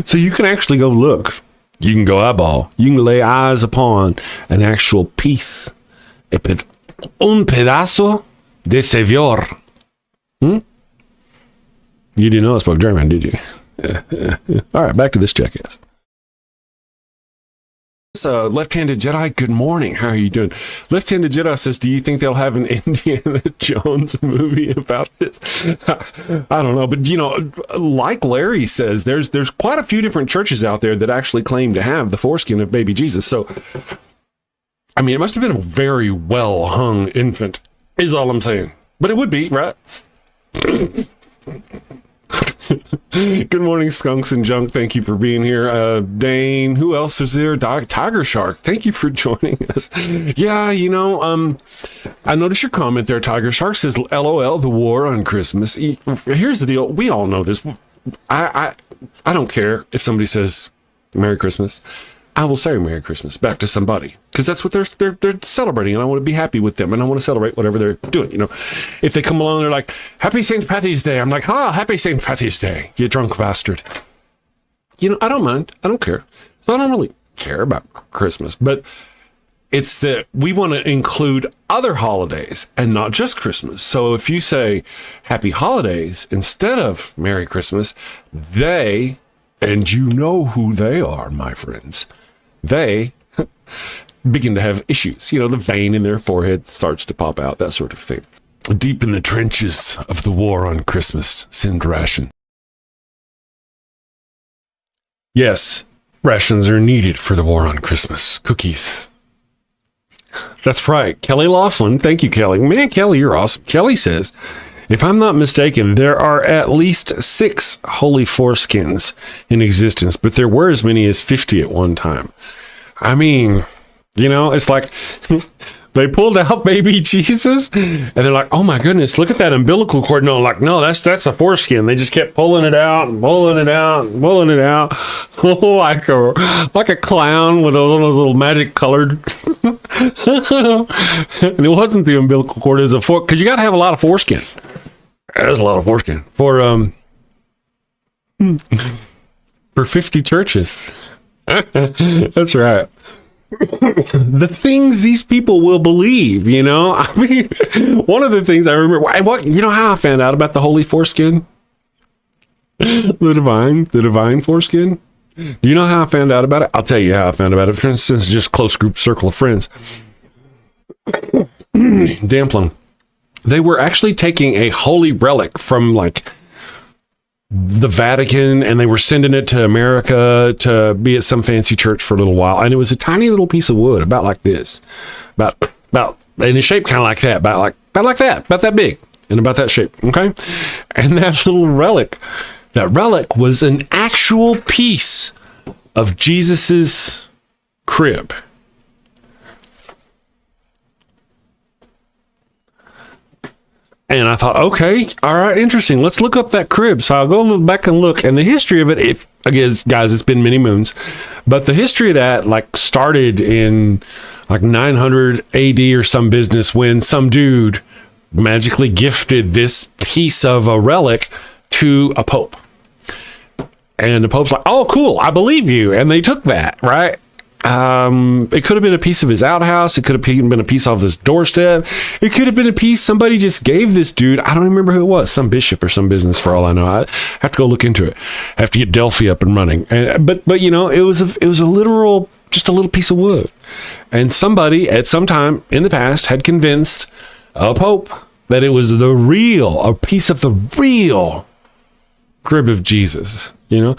So you can actually go look. You can go eyeball. You can lay eyes upon an actual piece. Un pedazo de señor. You didn't know I spoke German, did you? All right, back to this jackass. So, Left-Handed Jedi, good morning. How are you doing? Left-Handed Jedi says, do you think they'll have an Indiana Jones movie about this? I don't know, but you know, like Larry says, there's quite a few different churches out there that actually claim to have the foreskin of baby Jesus. So, I mean, it must have been a very well hung infant, is all I'm saying. But it would be, right? Good morning, skunks and junk. Thank you for being here. Dane, who else is there? Tiger Shark, thank you for joining us. Yeah, you know, I noticed your comment there. Tiger Shark says, LOL, the war on Christmas. Here's the deal. We all know this. I don't care if somebody says Merry Christmas. I will say Merry Christmas back to somebody, because that's what they're celebrating, and I want to be happy with them, and I want to celebrate whatever they're doing. You know, if they come along and they're like, Happy St. Patty's Day, I'm like, Happy St. Patty's Day, you drunk bastard. You know, I don't mind. I don't care. So I don't really care about Christmas, but it's that we want to include other holidays and not just Christmas. So if you say Happy Holidays instead of Merry Christmas, and you know who they are, my friends, they begin to have issues. You know, the vein in their forehead starts to pop out, that sort of thing. Deep in the trenches of the war on Christmas, send ration. Yes, rations are needed for the war on Christmas. Cookies. That's right. Kelly Laughlin. Thank you, Kelly. Man, Kelly, you're awesome. Kelly says, if I'm not mistaken, there are at least 6 holy foreskins in existence, but there were as many as 50 at one time. I mean, you know, it's like they pulled out baby Jesus and they're like, oh my goodness, look at that umbilical cord. No, like, no, that's a foreskin. They just kept pulling it out and pulling it out and pulling it out. like a clown with a little magic colored. And it wasn't the umbilical cord, it was a fork, because you got to have a lot of foreskin. There's a lot of foreskin for 50 churches. That's right. The things these people will believe, you know. I mean, one of the things I remember, you know how I found out about the holy foreskin? The divine foreskin. Do you know how I found out about it? I'll tell you how I found out about it. For instance, just close group circle of friends. Damplung. They were actually taking a holy relic from like the Vatican, and they were sending it to America to be at some fancy church for a little while. And it was a tiny little piece of wood, about like this, about in a shape kind of like that, about that big, and about that shape. Okay, and that little relic, was an actual piece of Jesus's crib. And I thought, okay, all right, interesting. Let's look up that crib. So I'll go back and look. And the history of it, again, guys, it's been many moons. But the history of that, like, started in like 900 AD or some business when some dude magically gifted this piece of a relic to a pope. And the pope's like, oh, cool, I believe you. And they took that, right? It could have been a piece of his outhouse. It could have been a piece off his doorstep. It could have been a piece somebody just gave this dude. I don't remember who it was, some bishop or some business, for all I know. I have to go look into it. I have to get Delphi up and running. But you know, it was a literal, just a little piece of wood. And somebody at some time in the past had convinced a pope that it was a piece of the real crib of Jesus. You know,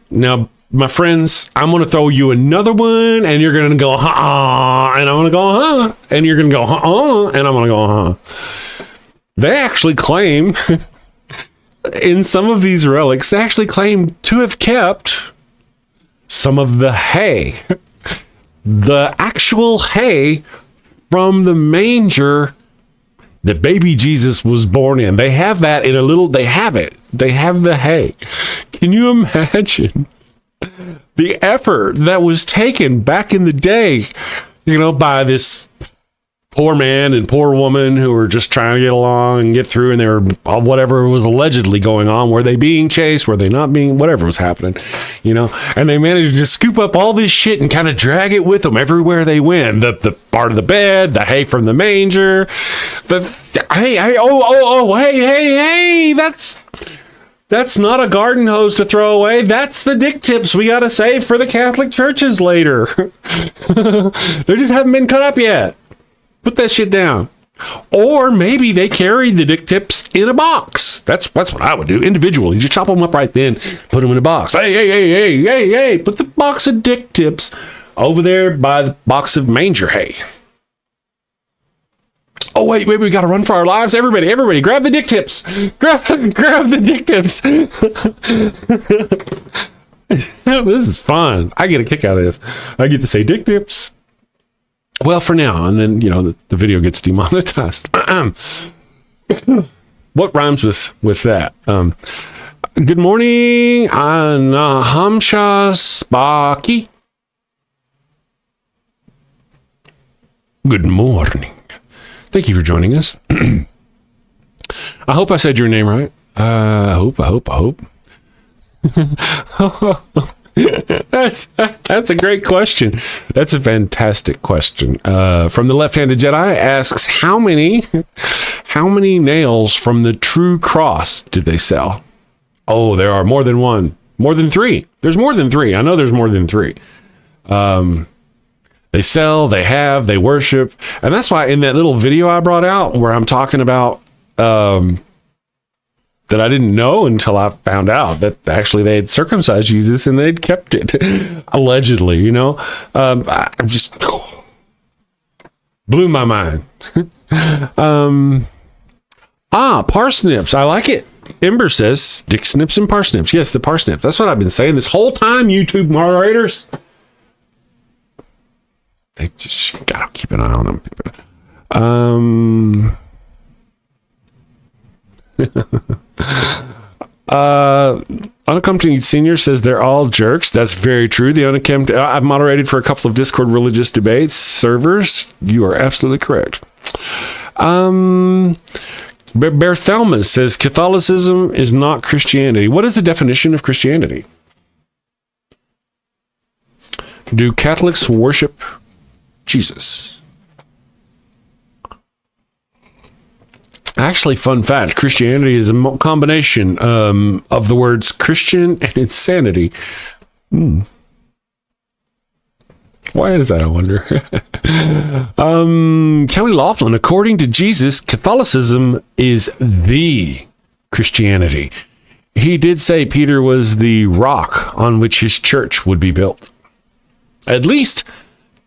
now, my friends, I'm going to throw you another one, and you're going to go, ha, and I'm going to go, huh, and you're going to go, huh, and I'm going to go, huh. They actually claim, in some of these relics, they actually claim to have kept some of the hay, the actual hay from the manger that baby Jesus was born in. They have that in they have the hay. Can you imagine the effort that was taken back in the day, you know, by this poor man and poor woman who were just trying to get along and get through, and they were whatever was allegedly going on. Were they being chased? Were they not being? Whatever was happening, you know. And they managed to scoop up all this shit and kind of drag it with them everywhere they went. The part of the bed, the hay from the manger, hey, that's not a garden hose to throw away. That's the dick tips we got to save for the Catholic churches later. They just haven't been cut up yet. Put that shit down. Or maybe they carried the dick tips in a box. That's what I would do individually. Just chop them up right then, put them in a box. Hey. Put the box of dick tips over there by the box of manger hay. Oh, wait, we got to run for our lives. Everybody, grab the dick tips. Grab the dick tips. This is fun. I get a kick out of this. I get to say dick tips. Well, for now, and then, you know, the video gets demonetized. What rhymes with that? Good morning, Anahamsha Spaki. Good morning. Thank you for joining us. I hope I said your name right. I hope. That's a great question. That's a fantastic question. From the Left-Handed Jedi asks, how many nails from the true cross did they sell? Oh, there are more than one. More than three. There's more than three. I know there's more than three. They sell, they have, they worship. And that's why in that little video I brought out where I'm talking about that I didn't know until I found out that actually they had circumcised Jesus and they'd kept it. Allegedly, you know. I just blew my mind. Parsnips. I like it. Ember says dick snips and parsnips. Yes, the parsnips. That's what I've been saying this whole time, YouTube moderators. They just gotta keep an eye on them. Unaccompanied Senior says they're all jerks. That's very true. The unaccompanied, I've moderated for a couple of Discord religious debates servers. You are absolutely correct. Berthelma says Catholicism is not Christianity. What is the definition of Christianity? Do Catholics worship Jesus? Actually, fun fact, Christianity is a combination of the words Christian and insanity. Why is that, I wonder? Kelly Laughlin, according to Jesus, Catholicism is the Christianity. He did say Peter was the rock on which his church would be built. At least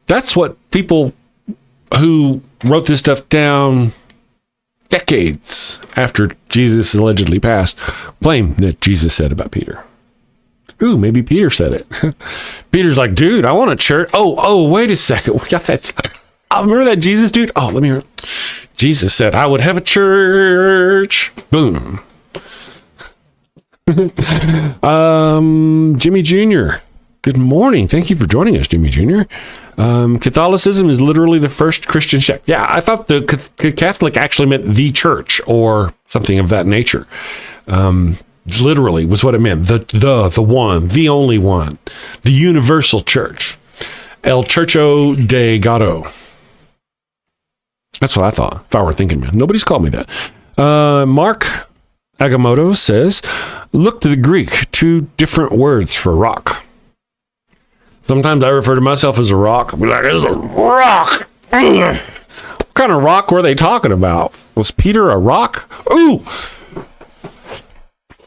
that's what people who wrote this stuff down decades after Jesus allegedly passed claim that Jesus said about Peter. Ooh, maybe Peter said it. Peter's like, dude, I want a church. Oh, wait a second. We got that. I remember that Jesus dude. Oh, let me hear it. Jesus said, I would have a church. Boom. Jimmy Jr. Good morning. Thank you for joining us, Jimmy Jr. Catholicism is literally the first Christian sect. Yeah, I thought the Catholic actually meant the church or something of that nature. Literally was what it meant. The one, the only one, the universal church. El Churcho de Gato. That's what I thought, if I were thinking, man. Nobody's called me that. Mark Agamotto says, look to the Greek, 2 different words for rock. Sometimes I refer to myself as a rock. I'll be like, it's a rock. What kind of rock were they talking about? Was Peter a rock? Ooh!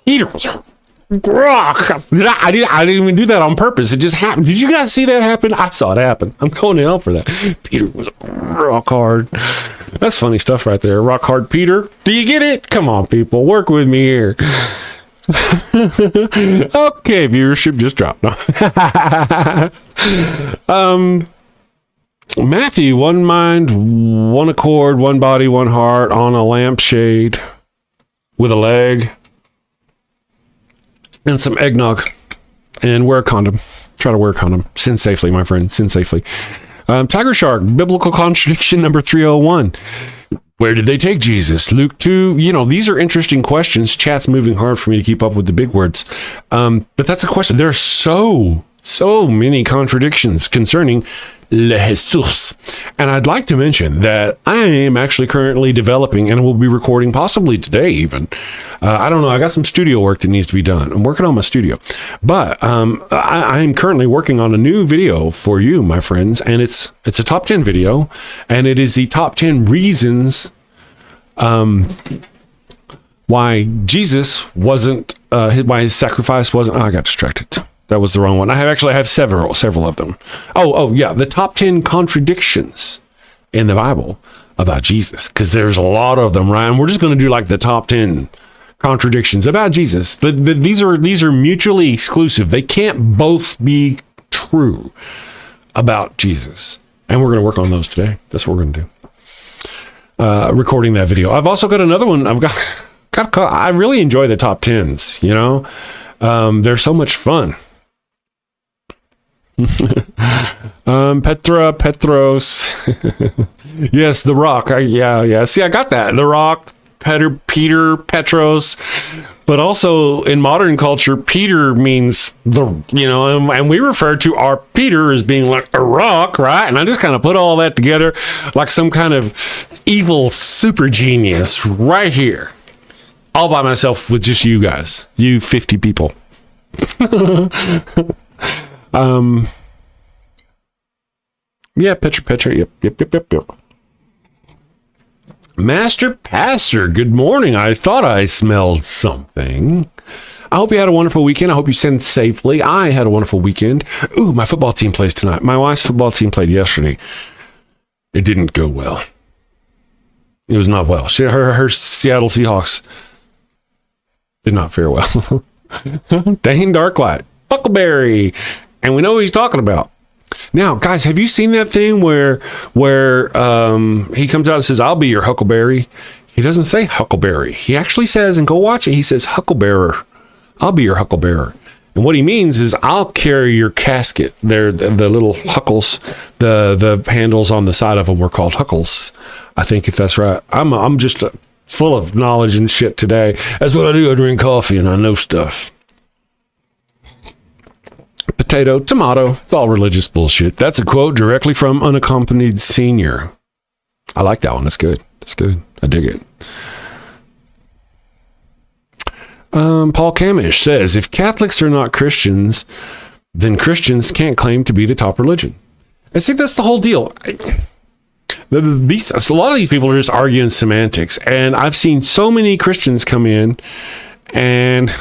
Peter was a rock. I didn't even do that on purpose. It just happened. Did you guys see that happen? I saw it happen. I'm going to hell for that. Peter was rock hard. That's funny stuff right there. Rock hard Peter. Do you get it? Come on, people. Work with me here. Okay, viewership just dropped. Matthew, one mind, one accord, one body, one heart, on a lampshade with a leg. And some eggnog. And wear a condom. Try to wear a condom. Sin safely, my friend. Sin safely. Tiger Shark, biblical contradiction number 301. Where did they take Jesus? Luke 2. You know, these are interesting questions. Chat's moving hard for me to keep up with the big words. But that's a question. There are so many contradictions concerning Le Jesus. And I'd like to mention that I am actually currently developing, and will be recording possibly today even. I don't know. I got some studio work that needs to be done. I'm working on my studio. But I'm currently working on a new video for you, my friends. And it's a top 10 video. And it is the top 10 reasons why Jesus wasn't, why his sacrifice wasn't. I got distracted. That was the wrong one. I have several of them. Oh, yeah. The top 10 contradictions in the Bible about Jesus. Because there's a lot of them, Ryan. We're just going to do like the top 10 contradictions about Jesus. These are mutually exclusive. They can't both be true about Jesus. And we're going to work on those today. That's what we're going to do. Recording that video. I've also got another one. I really enjoy the top 10s, you know. They're so much fun. Petros. Yes, the Rock. Yeah. See, I got that. The Rock, Peter, Petros. But also in modern culture, Peter means and we refer to our Peter as being like a rock, right? And I just kind of put all that together like some kind of evil super genius right here. All by myself with just you guys. You 50 people. Yeah, Petra. Yep. Master Pastor, good morning. I thought I smelled something. I hope you had a wonderful weekend. I hope you sent safely. I had a wonderful weekend. Ooh, my football team plays tonight. My wife's football team played yesterday. It didn't go well. It was not well. Her Seattle Seahawks did not fare well. Dane Darklight, Huckleberry, and we know what he's talking about. Now, guys, have you seen that thing where he comes out and says, "I'll be your Huckleberry"? He doesn't say Huckleberry. He actually says, and go watch it, he says Hucklebearer. I'll be your Hucklebearer. And what he means is, I'll carry your casket. They're the little huckles, the handles on the side of them were called huckles. I think, if that's right. I'm just full of knowledge and shit today. That's what I do. I drink coffee and I know stuff. Potato, tomato, it's all religious bullshit. That's a quote directly from Unaccompanied Senior. I like that one. That's good. I dig it. Paul Camish says, if Catholics are not Christians, then Christians can't claim to be the top religion. I think that's the whole deal. A lot of these people are just arguing semantics, and I've seen so many Christians come in and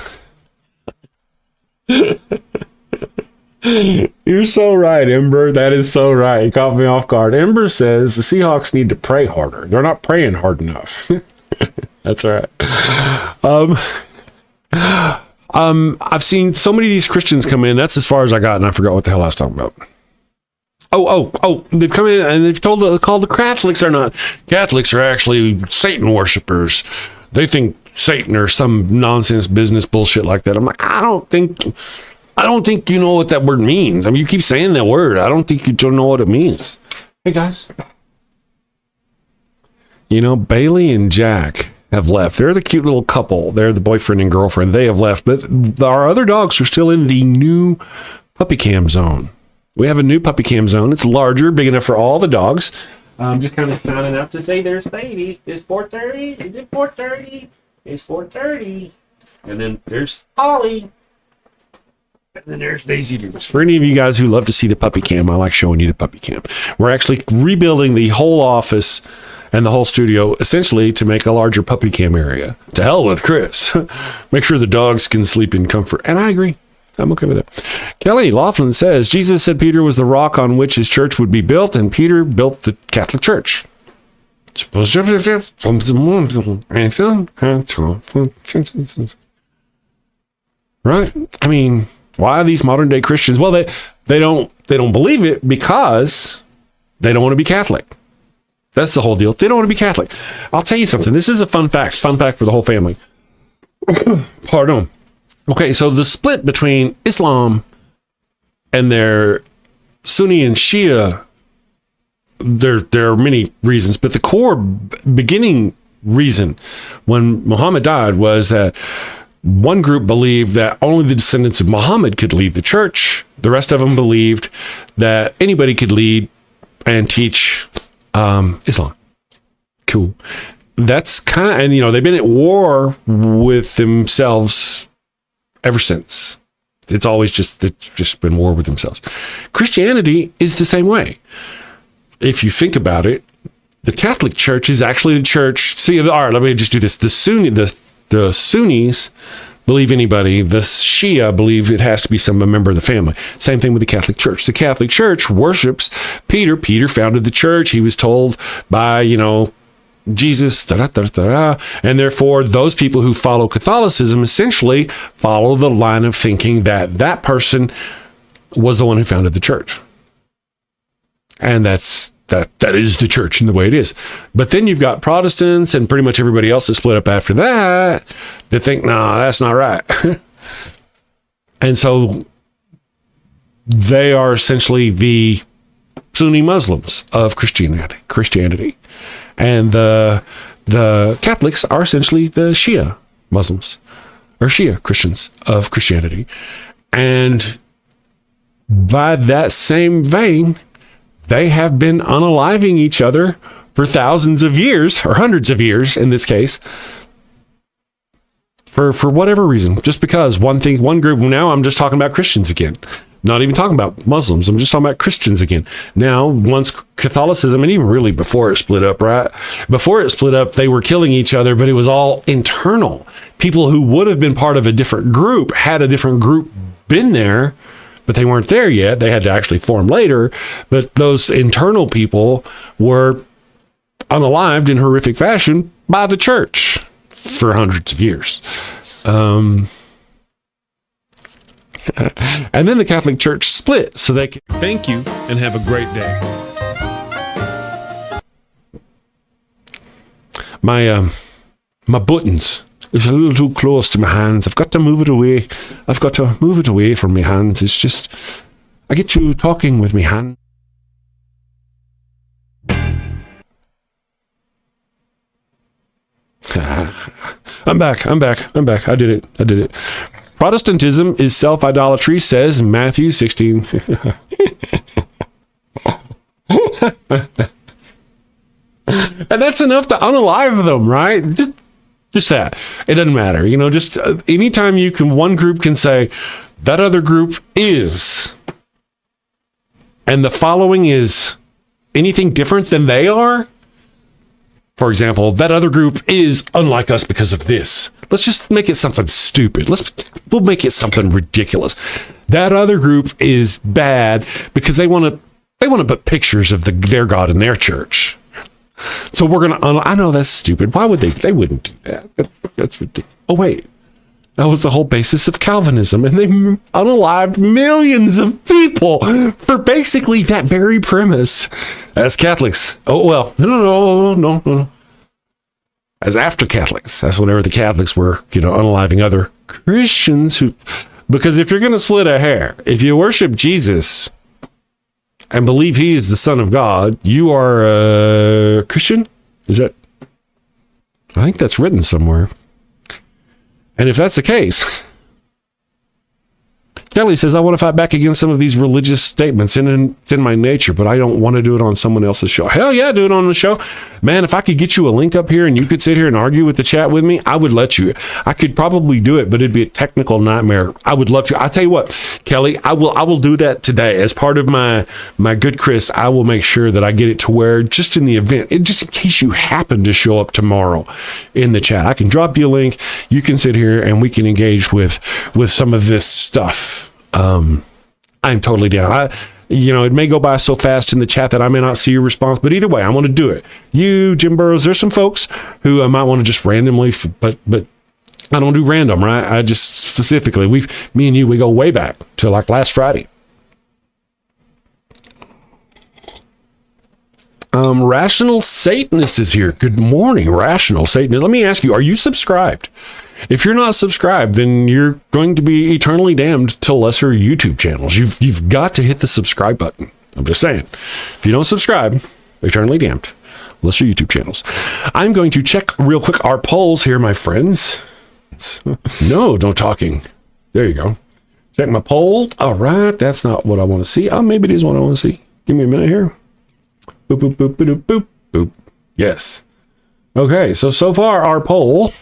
you're so right, Ember. That is so right. You caught me off guard. Ember says the Seahawks need to pray harder. They're not praying hard enough. That's right. I've seen so many of these Christians come in. That's as far as I got, and I forgot what the hell I was talking about. They've come in and they've called the Catholics are not. Catholics are actually Satan worshipers. They think Satan or some nonsense business bullshit like that. I'm like, I don't think you know what that word means. I mean, you keep saying that word. I don't think you don't know what it means. Hey guys. You know, Bailey and Jack have left. They're the cute little couple. They're the boyfriend and girlfriend. They have left, but our other dogs are still in the new puppy cam zone. We have a new puppy cam zone. It's larger, big enough for all the dogs. Just kind of shining out to say there's Sadie. It's 4:30. Is it 4:30? It's 4:30. And then there's Ollie. And then there's Daisy Dukes. For any of you guys who love to see the puppy cam, I like showing you the puppy cam. We're actually rebuilding the whole office and the whole studio essentially to make a larger puppy cam area. To hell with Chris. Make sure the dogs can sleep in comfort. And I agree. I'm okay with that. Kelly Laughlin says, Jesus said Peter was the rock on which his church would be built, and Peter built the Catholic Church. Right? I mean, why are these modern day Christians? Well, they don't believe it because they don't want to be Catholic. That's the whole deal. They don't want to be Catholic. I'll tell you something. This is a fun fact for the whole family. Pardon. Okay, so the split between Islam and their Sunni and Shia, there are many reasons, but the core beginning reason when Muhammad died was that one group believed that only the descendants of Muhammad could lead the church. The rest of them believed that anybody could lead and teach Islam. Cool. That's and they've been at war with themselves ever since. It's always just been war with themselves. Christianity is the same way. If you think about it, the Catholic Church is actually the church. See, all right, let me just do this. The Sunnis believe anybody. The Shia believe it has to be some member of the family. Same thing with the Catholic Church. The Catholic Church worships Peter. Peter founded the church. He was told by, Jesus, and therefore those people who follow Catholicism essentially follow the line of thinking that person was the one who founded the church. And that is the church in the way it is. But then you've got Protestants and pretty much everybody else is split up after that think, no, that's not right. And so they are essentially the Sunni Muslims of Christianity. And the Catholics are essentially the Shia Muslims or Shia Christians of Christianity. And by that same vein, they have been unaliving each other for thousands of years, or hundreds of years in this case, for whatever reason. Just because one group, now I'm just talking about Christians again. Not even talking about Muslims. I'm just talking about Christians again. Now, once Catholicism, and even really before it split up, right? Before it split up, they were killing each other, but it was all internal. People who would have been part of a different group, had a different group been there, but they weren't there yet. They had to actually form later. But those internal people were unalived in horrific fashion by the church for hundreds of years. And then the Catholic Church split so they can. Thank you and have a great day. My buttons is a little too close to my hands. I've got to move it away. I've got to move it away from my hands. It's just, I get you talking with my hand. I'm back. I did it. Protestantism is self-idolatry, says Matthew 16. And that's enough to unalive them, right? Just that. It doesn't matter. Just anytime one group can say, that other group is, and the following is anything different than they are. For example, that other group is unlike us because of this. Let's just make it something stupid. We'll make it something ridiculous. That other group is bad because they want to put pictures of their God in their church. So we're going to, I know that's stupid. Why would they wouldn't do that. That's ridiculous. Oh, wait. That was the whole basis of Calvinism. And they unalived millions of people for basically that very premise. As Catholics. Oh, well, no. As after Catholics. That's whenever the Catholics were, unaliving other Christians who... Because if you're going to split a hair, if you worship Jesus and believe he is the Son of God, you are a Christian? Is that... I think that's written somewhere. And if that's the case, Kelly says, I want to fight back against some of these religious statements, and it's in my nature, but I don't want to do it on someone else's show. Hell yeah, do it on the show. Man, if I could get you a link up here and you could sit here and argue with the chat with me, I would let you. I could probably do it, but it'd be a technical nightmare. I would love to. I'll tell you what, Kelly, I will do that today. As part of my good Chris, I will make sure that I get it to where just in the event, just in case you happen to show up tomorrow in the chat, I can drop you a link. You can sit here and we can engage with some of this stuff. I'm totally down. It may go by so fast in the chat that I may not see your response, but either way, I want to do it. You, Jim Burrows, there's some folks who might want to just randomly, but I don't do random, right? I just specifically, me and you, we go way back to like last Friday. Rational Satanist is here. Good morning, Rational Satanist. Let me ask you, are you subscribed? If you're not subscribed, then you're going to be eternally damned to lesser YouTube channels. You've got to hit the subscribe button. I'm just saying. If you don't subscribe, eternally damned. Lesser YouTube channels. I'm going to check real quick our polls here, my friends. No talking. There you go. Check my poll. All right. That's not what I want to see. Oh, maybe it is what I want to see. Give me a minute here. Boop, boop, boop, boop, boop, boop. Yes. Okay. So far our poll...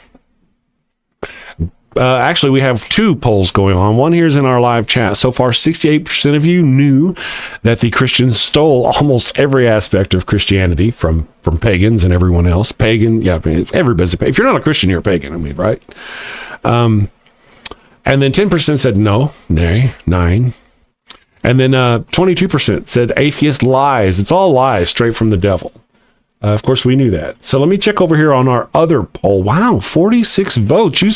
actually, we have two polls going on. One here is in our live chat. So far, 68% of you knew that the Christians stole almost every aspect of Christianity from pagans and everyone else. Pagan, yeah, everybody's a pagan. If you're not a Christian, you're a pagan, right? And then 10% said no, nay, 9. And then 22% said atheist lies. It's all lies straight from the devil. Of course, we knew that. So let me check over here on our other poll. Wow, 46 votes. You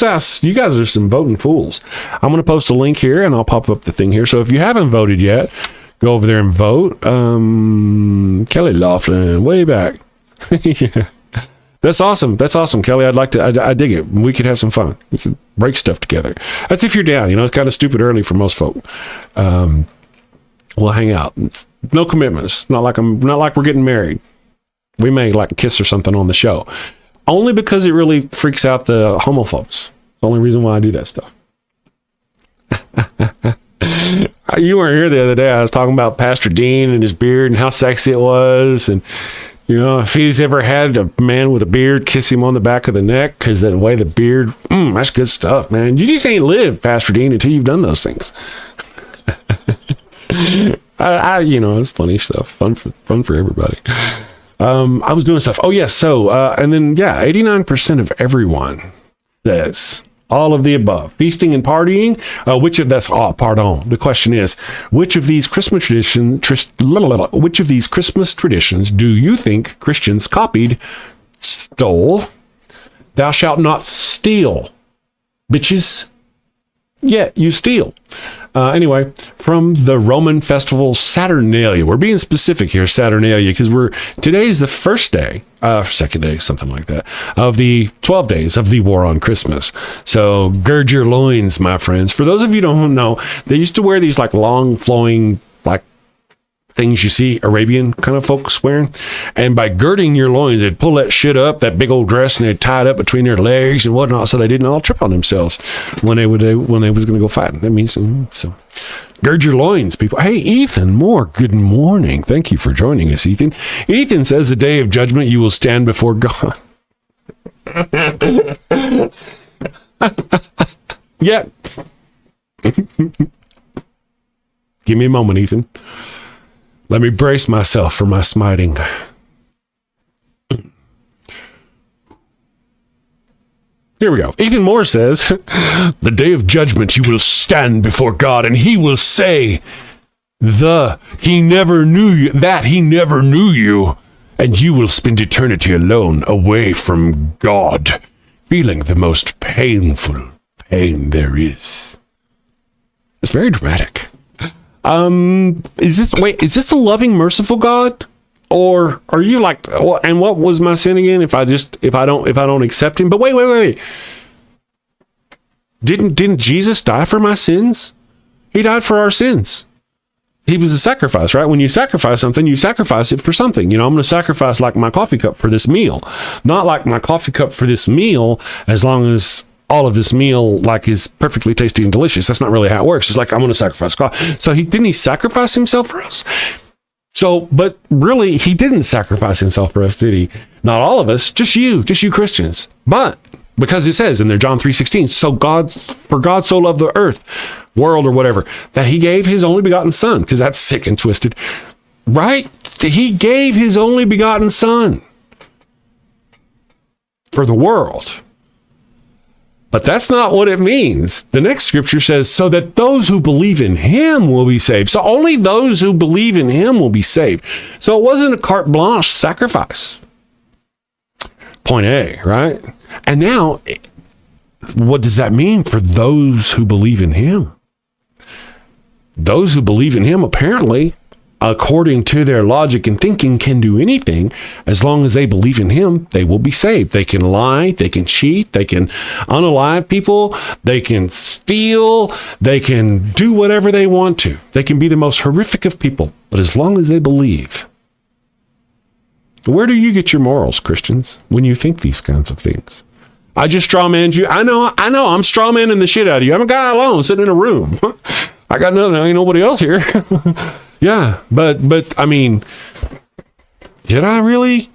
guys are some voting fools. I'm going to post a link here, and I'll pop up the thing here. So if you haven't voted yet, go over there and vote. Kelly Laughlin, way back. Yeah. That's awesome, Kelly. I dig it. We could have some fun. We could break stuff together. That's if you're down. It's kind of stupid early for most folk. We'll hang out. No commitments. Not like we're getting married. We may kiss or something on the show. Only because it really freaks out the homophobes. It's the only reason why I do that stuff. You weren't here the other day. I was talking about Pastor Dean and his beard and how sexy it was. And, if he's ever had a man with a beard kiss him on the back of the neck, because the way the beard, that's good stuff, man. You just ain't lived, Pastor Dean, until you've done those things. It's funny stuff. Fun for everybody. I was doing stuff. Oh, yes. So, and then, 89% of everyone says all of the above. Feasting and partying. Pardon. The question is, which of these Christmas traditions do you think Christians copied, stole? Thou shalt not steal, bitches. Yeah, you steal. Anyway, from the Roman festival Saturnalia. We're being specific here, Saturnalia, because today's the first day, second day, something like that, of the 12 days of the War on Christmas. So gird your loins, my friends. For those of you who don't know, they used to wear these long flowing things you see Arabian kind of folks wearing, and by girding your loins, they'd pull that shit up, that big old dress, and they'd tie it up between their legs and whatnot, so they didn't all trip on themselves when they was going to go fighting. That means so. Gird your loins, people. Hey, Ethan Moore, good morning. Thank you for joining us, Ethan. Ethan says, the day of judgment you will stand before God. Yeah. Give me a moment, Ethan. Let me brace myself for my smiting. Here we go. Ethan Moore says, the day of judgment you will stand before God, and he will say, he never knew you, and you will spend eternity alone, away from God, feeling the most painful pain there is. It's very dramatic. Is this a loving, merciful God? Or are you like, well, and what was my sin again if I don't accept him? But wait. Didn't Jesus die for my sins? He died for our sins. He was a sacrifice, right? When you sacrifice something, you sacrifice it for something. I'm going to sacrifice like my coffee cup for this meal, not like my coffee cup for this meal, as long as all of this meal like is perfectly tasty and delicious. That's not really how it works. It's like, I'm going to sacrifice coffee. So didn't he sacrifice himself for us? So, but really, he didn't sacrifice himself for us, did he? Not all of us, just you Christians. But because it says in there, John 3:16, for God so loved the earth, world or whatever, that he gave his only begotten son, because that's sick and twisted, right? He gave his only begotten son for the world. But that's not what it means. The next scripture says, so that those who believe in him will be saved. So only those who believe in him will be saved. So it wasn't a carte blanche sacrifice. Point A, right? And now, what does that mean for those who believe in him? Those who believe in him, apparently, according to their logic and thinking, can do anything. As long as they believe in him, they will be saved. They can lie, they can cheat, they can unalive people, they can steal, they can do whatever they want to. They can be the most horrific of people, but as long as they believe. Where do you get your morals, Christians, when you think these kinds of things? I just strawmanned you. I know, I'm strawmanning the shit out of you. I'm a guy alone sitting in a room. I got nothing, ain't nobody else here. Yeah, but I mean, did I really?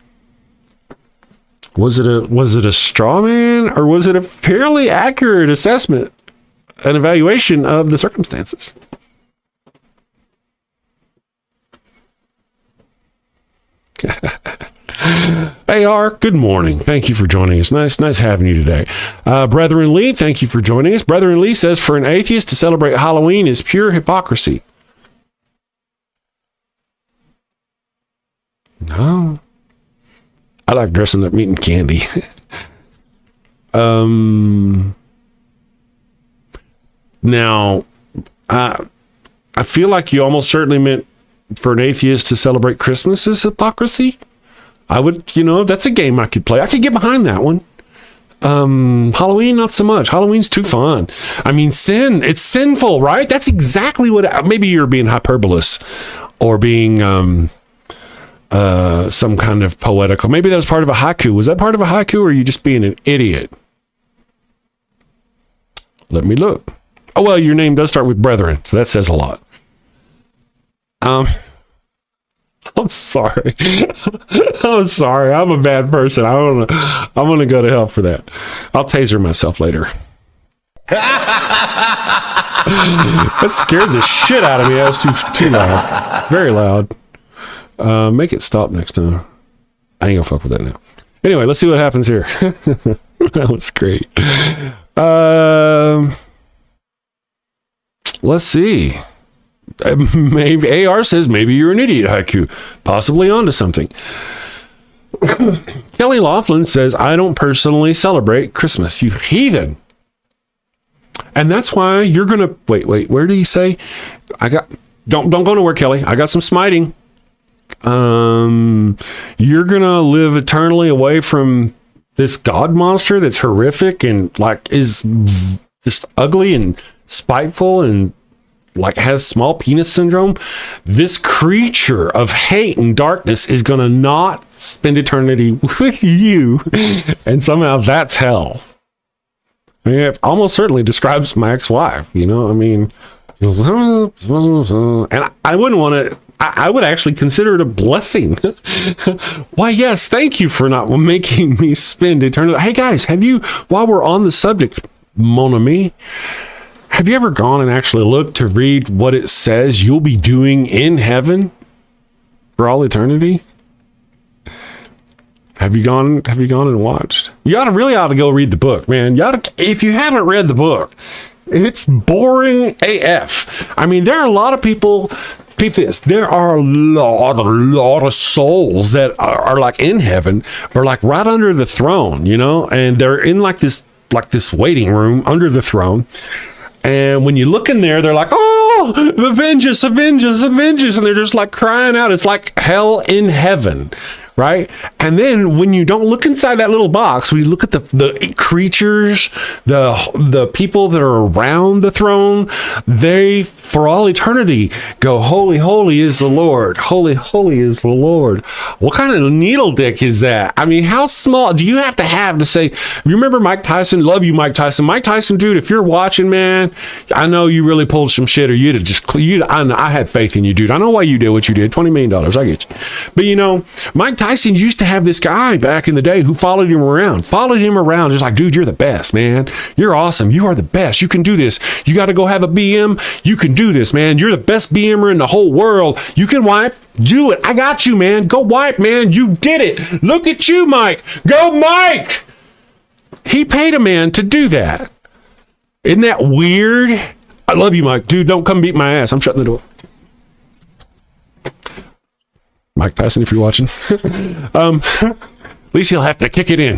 Was it a straw man, or was it a fairly accurate assessment, an evaluation of the circumstances? AR, good morning. Thank you for joining us. Nice having you today. Brethren Lee, thank you for joining us. Brethren Lee says, for an atheist to celebrate Halloween is pure hypocrisy. No. I like dressing up, eating candy. Now, I feel like you almost certainly meant for an atheist to celebrate Christmas is hypocrisy. I would, that's a game I could play. I could get behind that one. Halloween, not so much. Halloween's too fun. I mean, it's sinful, right? That's exactly what, maybe you're being hyperbolous or being, some kind of poetical. Maybe that was part of a haiku. Was that part of a haiku, or are you just being an idiot? Let me look. Oh, well, your name does start with brethren, so that says a lot. I'm sorry. I'm sorry. I'm a bad person. I'm gonna go to hell for that. I'll taser myself later. That scared the shit out of me. That was too loud. Very loud. Make it stop next time. I ain't gonna fuck with that now. Anyway, let's see what happens here. That was great. Let's see. Maybe AR says maybe you're an idiot, haiku. Possibly onto something. Kelly Laughlin says, I don't personally celebrate Christmas, you heathen. And that's why you're gonna wait, where do you say? Don't go nowhere, Kelly. I got some smiting. You're gonna live eternally away from this God monster that's horrific and like is just ugly and spiteful and like has small penis syndrome. This creature of hate and darkness is gonna not spend eternity with you, and somehow that's hell. I mean, it almost certainly describes my ex-wife, I mean, and I wouldn't want to. I would actually consider it a blessing. Why, yes, thank you for not making me spend eternity. Hey, guys, while we're on the subject, mon ami, have you ever gone and actually looked to read what it says you'll be doing in heaven for all eternity? Have you gone and watched? You really ought to go read the book, man. If you haven't read the book, it's boring AF. I mean, there are a lot of people. Peep this. There are a lot of souls that are like in heaven, or like right under the throne, and they're in like this like this waiting room under the throne. And when you look in there, they're like, oh, avenge us, avenge us, avenge us. And they're just like crying out. It's like hell in heaven, right? And then when you don't look inside that little box, when you look at the creatures, the people that are around the throne, they, for all eternity, go, holy, holy is the Lord. Holy, holy is the Lord. What kind of needle dick is that? I mean, how small do you have to say, you remember Mike Tyson? Love you, Mike Tyson. Mike Tyson, dude, if you're watching, man, I know you really pulled some shit, or you'd have just, I had faith in you, dude. I know why you did what you did. $20 million. I get you. But you know, Mike Tyson used to have this guy back in the day who followed him around, just like, dude, you're the best, man. You're awesome. You are the best. You can do this. You got to go have a BM. You can do this, man. You're the best BMer in the whole world. You can wipe. Do it. I got you, man. Go wipe, man. You did it. Look at you, Mike. Go, Mike. He paid a man to do that. Isn't that weird? I love you, Mike. Dude, don't come beat my ass. I'm shutting the door. Mike Tyson, if you're watching. At least he'll have to kick it in.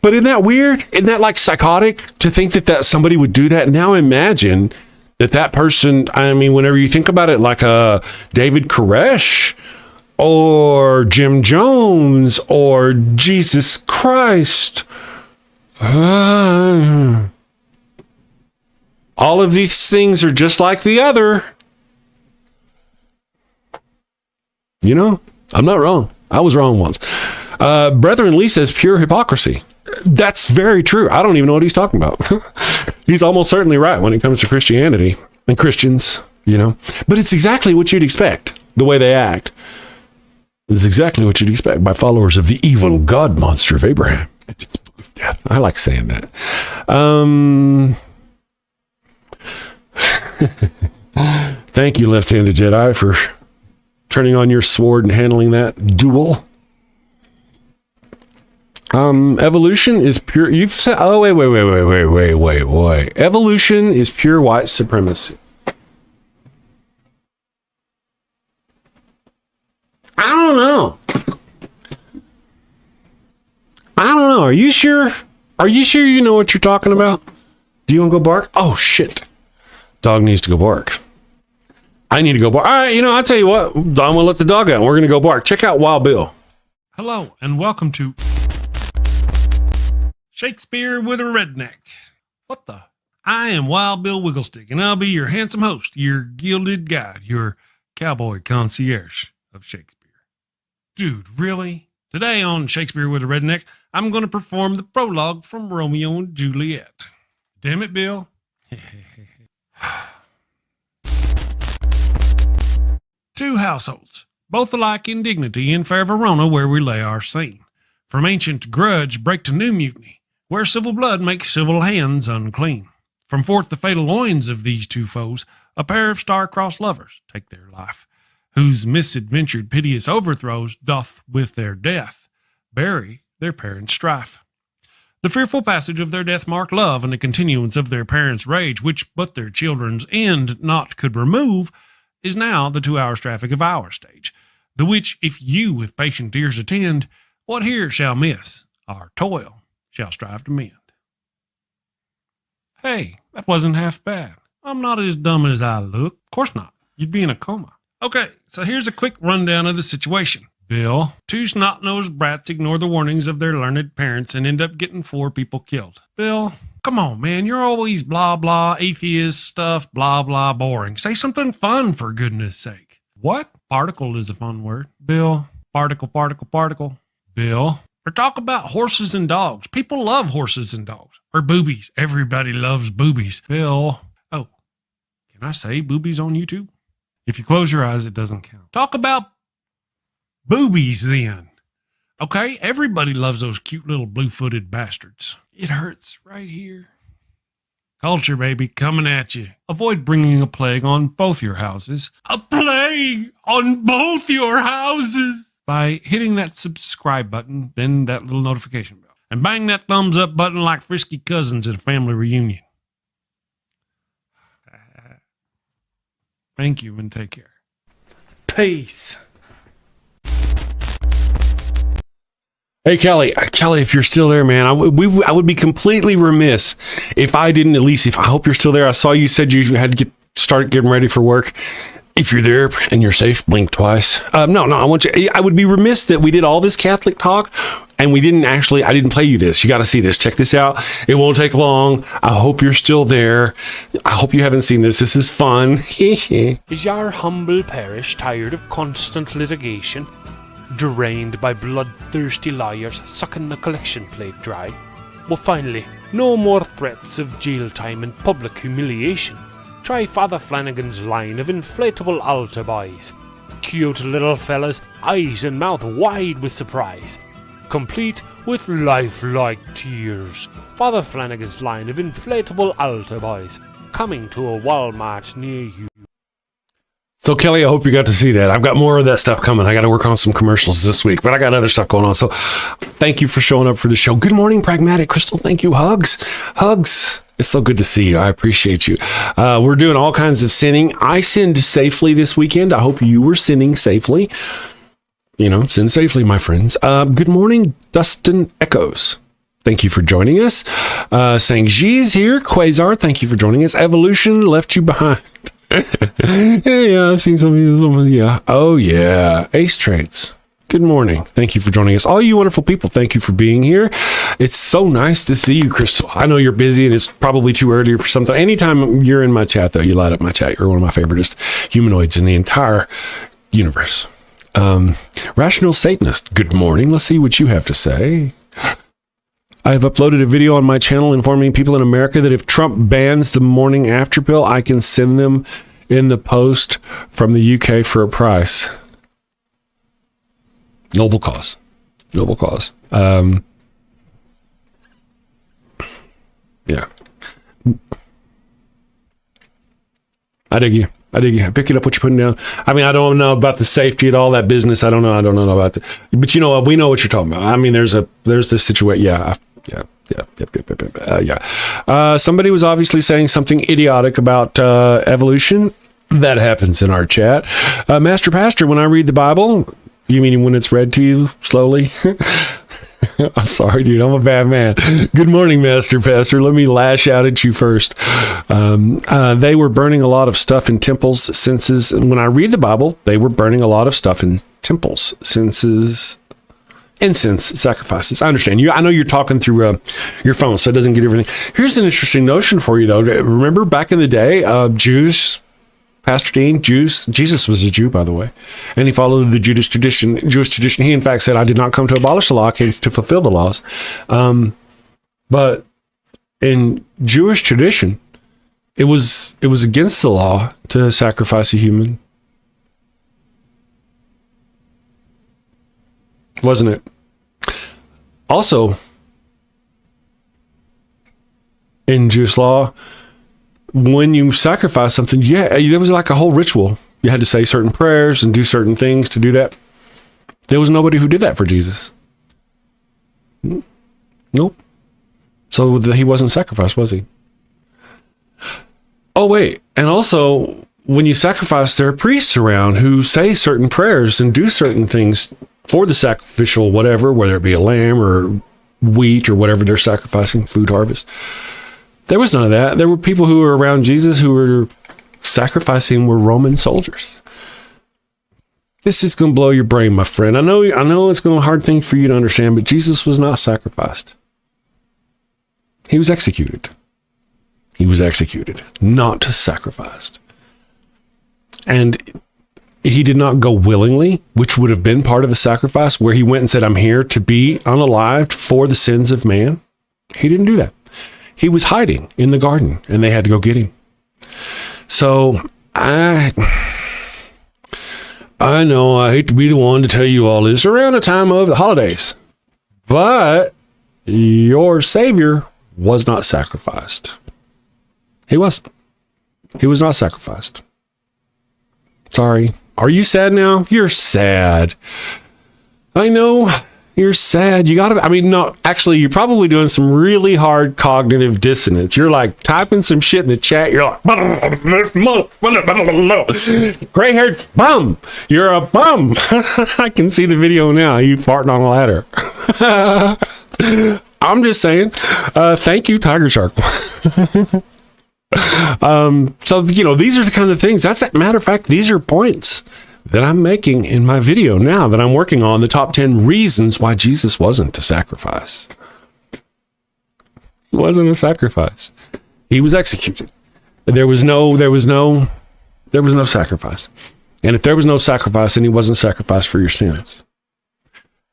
But isn't that weird? Isn't that like psychotic to think that somebody would do that? Now imagine that person, I mean, whenever you think about it, like David Koresh or Jim Jones or Jesus Christ. All of these things are just like the other. You know, I'm not wrong. I was wrong once. Brethren Lee says pure hypocrisy. That's very true. I don't even know what he's talking about. He's almost certainly right when it comes to Christianity and Christians, you know. But it's exactly what you'd expect, the way they act. It's exactly what you'd expect by followers of the evil God monster of Abraham. I like saying that. Thank you, left-handed Jedi, for turning on your sword and handling that duel. Evolution is pure. You've said, oh, wait. Evolution is pure white supremacy. I don't know. Are you sure? Are you sure you know what you're talking about? Do you want to go bark? Oh, shit. Dog needs to go bark. I need to go bark. All right, I'll tell you what. I'm going to let the dog out and we're going to go bark. Check out Wild Bill. Hello, and welcome to Shakespeare with a Redneck. What the? I am Wild Bill Wigglestick, and I'll be your handsome host, your gilded guide, your cowboy concierge of Shakespeare. Dude, really? Today on Shakespeare with a Redneck, I'm going to perform the prologue from Romeo and Juliet. Damn it, Bill. Two households, both alike in dignity, in fair Verona, where we lay our scene. From ancient grudge break to new mutiny, where civil blood makes civil hands unclean. From forth the fatal loins of these two foes, a pair of star-crossed lovers take their life, whose misadventured piteous overthrows doth with their death bury their parents' strife. The fearful passage of their death-marked love and the continuance of their parents' rage, which but their children's end not could remove, is now the 2 hours traffic of our stage, the which if you with patient ears attend, what here shall miss, our toil shall strive to mend. Hey, that wasn't half bad. I'm not as dumb as I look. Of course not. You'd be in a coma. Okay, so here's a quick rundown of the situation. Bill, two snot-nosed brats ignore the warnings of their learned parents and end up getting 4 people killed. Bill, come on, man, you're always blah, blah, atheist stuff, blah, blah, boring. Say something fun, for goodness sake. What? Particle is a fun word. Bill, particle. Bill, or talk about horses and dogs. People love horses and dogs. Or boobies. Everybody loves boobies. Bill, oh, can I say boobies on YouTube? If you close your eyes, it doesn't count. Talk about boobies then. Okay, everybody loves those cute little blue-footed bastards. It hurts right here. Culture, baby, coming at you. Avoid bringing a plague on both your houses. A plague on both your houses! By hitting that subscribe button, then that little notification bell. And bang that thumbs up button like frisky cousins at a family reunion. Thank you and take care. Peace. Hey, Kelly, if you're still there, man, I would be completely remiss if I didn't at least, I hope you're still there. I saw you said you had to start getting ready for work. If you're there and you're safe, blink twice. No, I want you, I would be remiss that we did all this Catholic talk and I didn't play you this. You got to see this. Check this out. It won't take long. I hope you're still there. I hope you haven't seen this. This is fun. Is your humble parish tired of constant litigation? Drained by bloodthirsty lawyers sucking the collection plate dry? Well, finally, no more threats of jail time and public humiliation. Try Father Flanagan's line of inflatable altar boys. Cute little fellas, eyes and mouth wide with surprise, complete with lifelike tears. Father Flanagan's line of inflatable altar boys, coming to a Walmart near you. So, Kelly, I hope you got to see that. I've got more of that stuff coming. I got to work on some commercials this week, but I got other stuff going on. So thank you for showing up for the show. Good morning, Pragmatic Crystal. Thank you. Hugs. It's so good to see you. I appreciate you. We're doing all kinds of sinning. I sinned safely this weekend. I hope you were sinning safely. Sin safely, my friends. Good morning, Dustin Echoes. Thank you for joining us. Saying G's here. Quasar, thank you for joining us. Evolution left you behind. Yeah, I've seen some of these. Yeah. Oh, yeah. Ace Trades. Good morning. Thank you for joining us. All you wonderful people, thank you for being here. It's so nice to see you, Crystal. I know you're busy and it's probably too early for something. Anytime you're in my chat, though, you light up my chat. You're one of my favoriteest humanoids in the entire universe. Rational Satanist. Good morning. Let's see what you have to say. I have uploaded a video on my channel informing people in America that if Trump bans the morning after pill, I can send them in the post from the UK for a price. Noble cause. Yeah. I dig you. I pick it up what you're putting down. I mean, I don't know about the safety and all that business. I don't know about that. But you know what? We know what you're talking about. I mean, there's this situation. Yeah. Somebody was obviously saying something idiotic about evolution. That happens in our chat. Master Pastor, when I read the Bible, you mean when it's read to you slowly? I'm sorry, dude. I'm a bad man. Good morning, Master Pastor. Let me lash out at you first. They were burning a lot of stuff in temples, senses. When I read the Bible, they were burning a lot of stuff in temples, senses, incense, sacrifices. I understand you. I know you're talking through your phone, so it doesn't get everything. Here's an interesting notion for you, though. Remember back in the day, Jews, Pastor Dean, Jesus was a Jew, by the way, and he followed the Jewish tradition. He, in fact, said, I did not come to abolish the law, I came to fulfill the laws. But in Jewish tradition, it was against the law to sacrifice a human. Wasn't it? Also, in Jewish law, when you sacrifice something, there was like a whole ritual. You had to say certain prayers and do certain things to do that. There was nobody who did that for Jesus. Nope. So he wasn't sacrificed, was he? Oh, wait. And also, when you sacrifice, there are priests around who say certain prayers and do certain things for the sacrificial whatever, whether it be a lamb or wheat or whatever they're sacrificing, food harvest. There was none of that. There were people who were around Jesus who were sacrificing were Roman soldiers. This is going to blow your brain, my friend. I know it's going to be a hard thing for you to understand, but Jesus was not sacrificed. He was executed. He was executed, not sacrificed. And he did not go willingly, which would have been part of a sacrifice, where he went and said, I'm here to be unalived for the sins of man. He didn't do that. He was hiding in the garden, and they had to go get him. So I know I hate to be the one to tell you all this around the time of the holidays, but your Savior was not sacrificed. He wasn't. He was not sacrificed. Sorry. Are you sad now? You're sad. I know. You're sad. You gotta, no, actually, you're probably doing some really hard cognitive dissonance. You're like typing some shit in the chat. You're like, gray-haired bum. You're a bum. I can see the video now. You farting on a ladder. I'm just saying. Thank you, Tiger Shark. So, these are the kind of things. Matter of fact, these are points that I'm making in my video now that I'm working on, the top 10 reasons why Jesus wasn't a sacrifice. He wasn't a sacrifice. He was executed. There was no sacrifice. And if there was no sacrifice, then he wasn't sacrificed for your sins.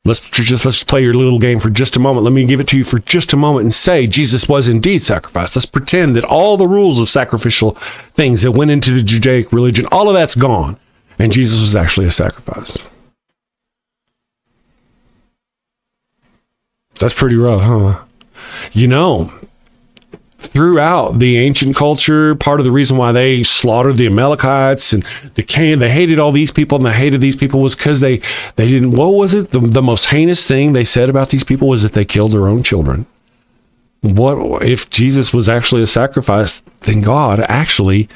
Let's play your little game for just a moment. Let me give it to you for just a moment and say Jesus was indeed sacrificed. Let's pretend that all the rules of sacrificial things that went into the Judaic religion, all of that's gone, and Jesus was actually a sacrifice. That's pretty rough, huh? Throughout the ancient culture, part of the reason why they slaughtered the Amalekites and they hated all these people and they hated these people was because they didn't, what was it? The most heinous thing they said about these people was that they killed their own children. What if Jesus was actually a sacrifice? Then God actually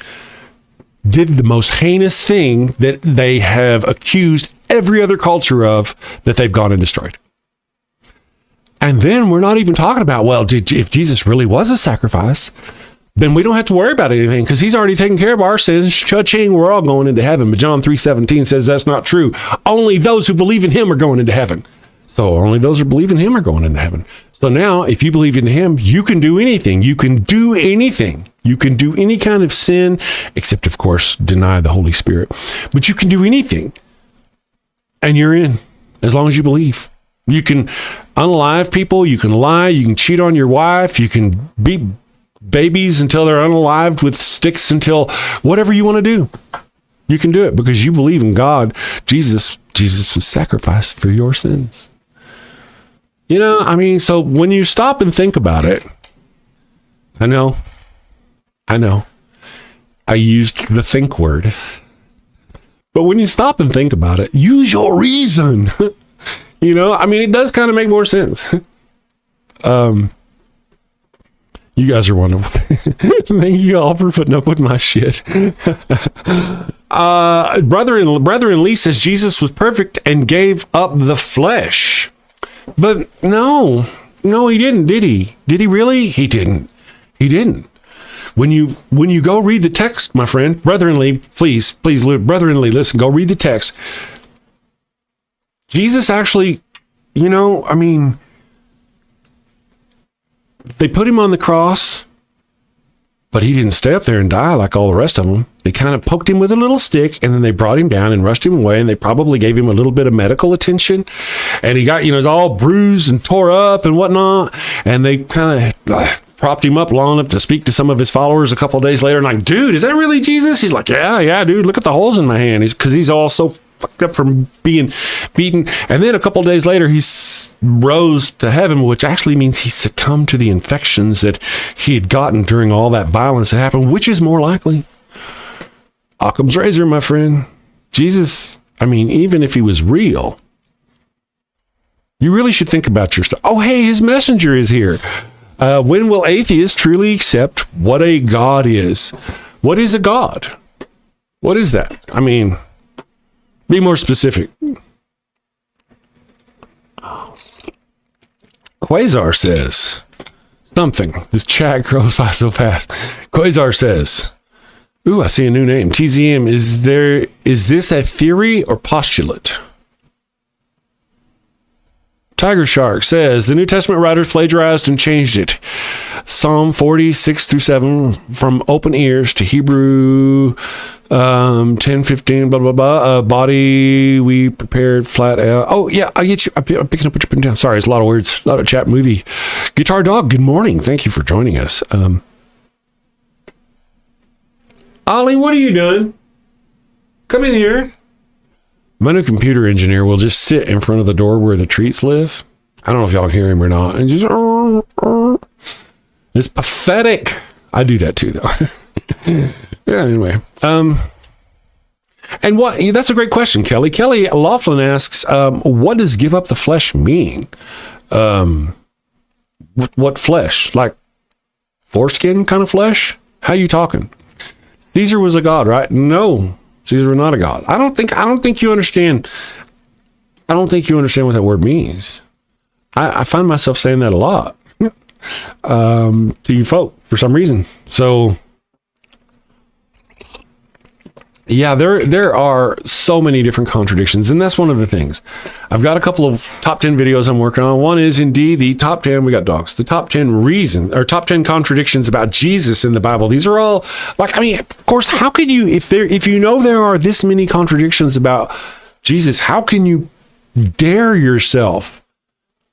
did the most heinous thing that they have accused every other culture of, that they've gone and destroyed. And then we're not even talking about, if Jesus really was a sacrifice, then we don't have to worry about anything because he's already taken care of our sins. Cha-ching, we're all going into heaven. But John 3:17 says that's not true. Only those who believe in him are going into heaven. So only those who believe in him are going into heaven. So now, if you believe in him, you can do anything. You can do anything. You can do any kind of sin, except, of course, deny the Holy Spirit. But you can do anything. And you're in, as long as you believe. You can unalive people, you can lie, you can cheat on your wife, you can beat babies until they're unalived with sticks, until whatever you want to do. You can do it because you believe in God. Jesus was sacrificed for your sins. So when you stop and think about it, I know, I used the think word. But when you stop and think about it, use your reason. It does kind of make more sense. You guys are wonderful. Thank you all for putting up with my shit. Brother Lee says Jesus was perfect and gave up the flesh. But no, he didn't, did he? Did he really? He didn't. When you go read the text, my friend, Brother Lee, please, Brother Lee, listen, go read the text. Jesus actually, they put him on the cross, but he didn't stay up there and die like all the rest of them. They kind of poked him with a little stick, and then they brought him down and rushed him away, and they probably gave him a little bit of medical attention, and he got, all bruised and tore up and whatnot, and they kind of propped him up long enough to speak to some of his followers a couple of days later, and like, dude, is that really Jesus? He's like, yeah, dude, look at the holes in my hand. Because he's all so fucked up from being beaten. And then a couple of days later, he rose to heaven, which actually means he succumbed to the infections that he had gotten during all that violence that happened. Which is more likely? Occam's razor, my friend. Jesus, even if he was real, you really should think about your stuff. Oh, hey, his messenger is here. When will atheists truly accept what a God is? What is a God? What is that? Be more specific. Quasar says something. This chat grows by so fast. Quasar says, ooh, I see a new name. TZM, is this a theory or postulate? Tiger Shark says, the New Testament writers plagiarized and changed it. Psalm 46-7 from open ears to Hebrew 10:15, blah, blah, blah. Body we prepared flat out. Oh, yeah, I get you. I'm picking up what you're putting down. Sorry, it's a lot of words, a lot of chat movie. Guitar Dog, good morning. Thank you for joining us. Ollie, what are you doing? Come in here. My new computer engineer will just sit in front of the door where the treats live. I don't know if y'all hear him or not. And just, it's pathetic. I do that too, though. Yeah, anyway. And that's a great question, Kelly. Kelly Laughlin asks, what does give up the flesh mean? What flesh? Like foreskin kind of flesh? How you talking? Caesar was a god, right? No. Caesar was not a god. I don't think you understand. I don't think you understand what that word means. I find myself saying that a lot to you folk for some reason. So yeah, there are so many different contradictions, and that's one of the things. I've got a couple of top 10 videos I'm working on. One is indeed the top 10, we got dogs, the top 10 reasons, or top 10 contradictions about Jesus in the Bible. These are all, like, I mean, of course, how could you, if you know there are this many contradictions about Jesus, how can you dare yourself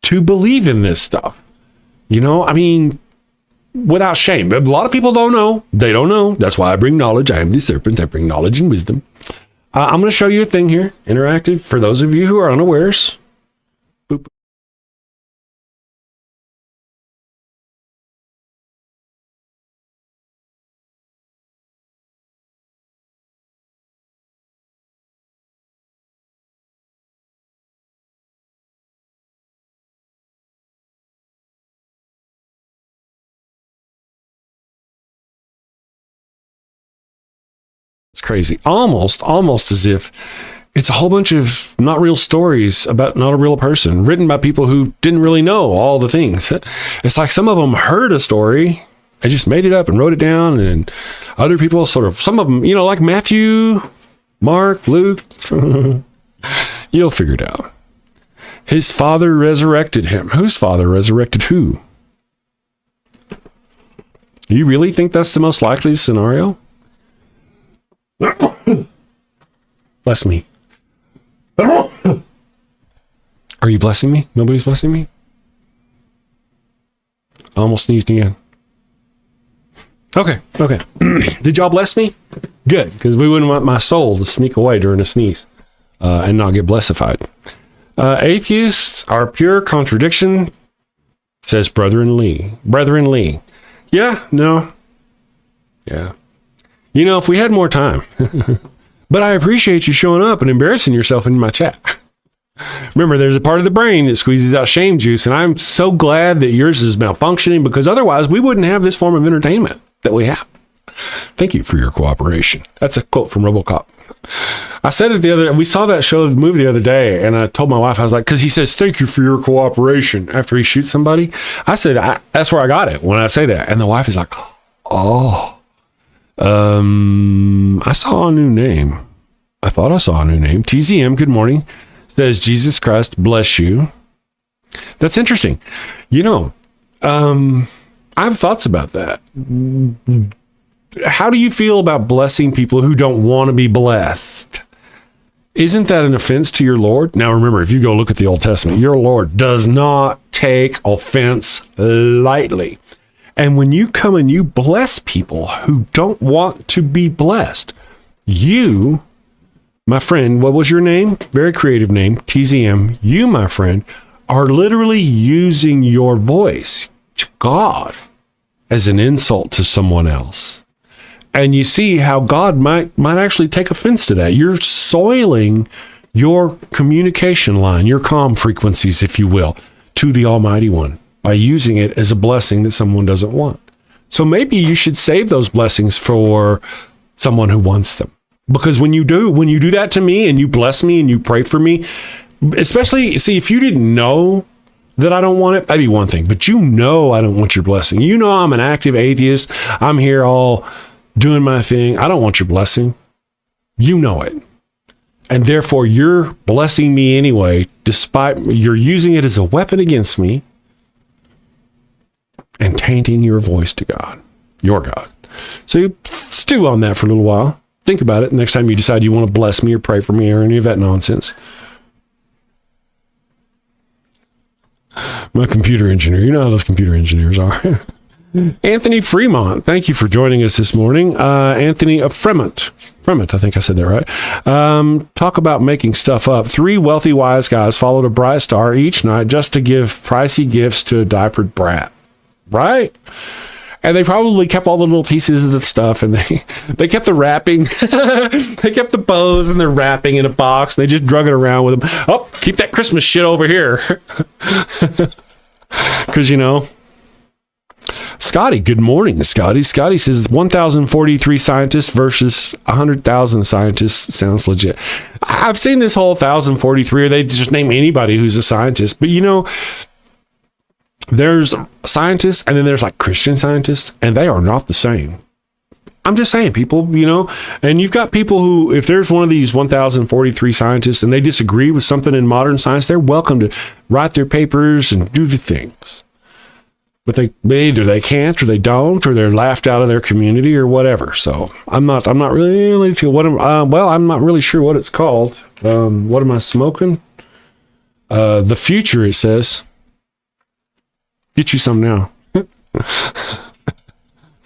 to believe in this stuff? You know, I mean, without shame. A lot of people don't know. They don't know. That's why I bring knowledge. I am the serpent. I bring knowledge and wisdom. I'm going to show you a thing here, interactive, for those of you who are unawares. Boop. It's crazy. Almost as if it's a whole bunch of not real stories about not a real person written by people who didn't really know all the things. It's like some of them heard a story and just made it up and wrote it down, and other people sort of, some of them, you know, like Matthew, Mark, Luke, you'll figure it out. His father resurrected him. Whose father resurrected who? You really think that's the most likely scenario? Bless me. Are you blessing me? Nobody's blessing me? I almost sneezed again. Okay. Did y'all bless me? Good, because we wouldn't want my soul to sneak away during a sneeze and not get blessified. Atheists are pure contradiction, says Brethren Lee. Yeah, no. Yeah. You know, if we had more time. But I appreciate you showing up and embarrassing yourself in my chat. Remember, there's a part of the brain that squeezes out shame juice, and I'm so glad that yours is malfunctioning, because otherwise we wouldn't have this form of entertainment that we have. Thank you for your cooperation. That's a quote from RoboCop. I said it we saw that movie the other day, and I told my wife, I was like, because he says, thank you for your cooperation after he shoots somebody. I said, that's where I got it when I say that. And the wife is like, oh. I saw a new name. I thought I saw a new name. TZM, good morning. Says, Jesus Christ, bless you. That's interesting. You know, I have thoughts about that. How do you feel about blessing people who don't want to be blessed? Isn't that an offense to your Lord? Now, remember, if you go look at the Old Testament, your Lord does not take offense lightly. And when you come and you bless people who don't want to be blessed, you, my friend, what was your name? Very creative name, TZM. You, my friend, are literally using your voice to God as an insult to someone else. And you see how God might actually take offense to that. You're soiling your communication line, your comm frequencies, if you will, to the Almighty One, by using it as a blessing that someone doesn't want. So maybe you should save those blessings for someone who wants them. Because when you do that to me and you bless me and you pray for me, especially, see, if you didn't know that I don't want it, that'd be one thing. But you know I don't want your blessing. You know I'm an active atheist. I'm here all doing my thing. I don't want your blessing. You know it. And therefore, you're blessing me anyway, despite you're using it as a weapon against me, and tainting your voice to God, your God. So you stew on that for a little while. Think about it next time you decide you want to bless me or pray for me or any of that nonsense. My computer engineer, you know how those computer engineers are. Anthony Fremont, thank you for joining us this morning. Anthony Fremont, I think I said that right. Talk about making stuff up. 3 wealthy wise guys followed a bright star each night just to give pricey gifts to a diapered brat. Right? And they probably kept all the little pieces of the stuff, and they kept the wrapping. They kept the bows and the wrapping in a box. They just drug it around with them. Oh, keep that Christmas shit over here. Because, you know, Scotty, good morning, Scotty. Scotty says 1,043 scientists versus 100,000 scientists sounds legit. I've seen this whole 1,043, or they just name anybody who's a scientist. But, you know, there's scientists and then there's like Christian scientists, and they are not the same. I'm just saying, people, and you've got people who, if there's one of these 1,043 scientists and they disagree with something in modern science, they're welcome to write their papers and do the things. But either they can't, or they don't, or they're laughed out of their community, or whatever. So I'm not really sure I'm not really sure what it's called. What am I smoking? The future, it says. Get you some now. That's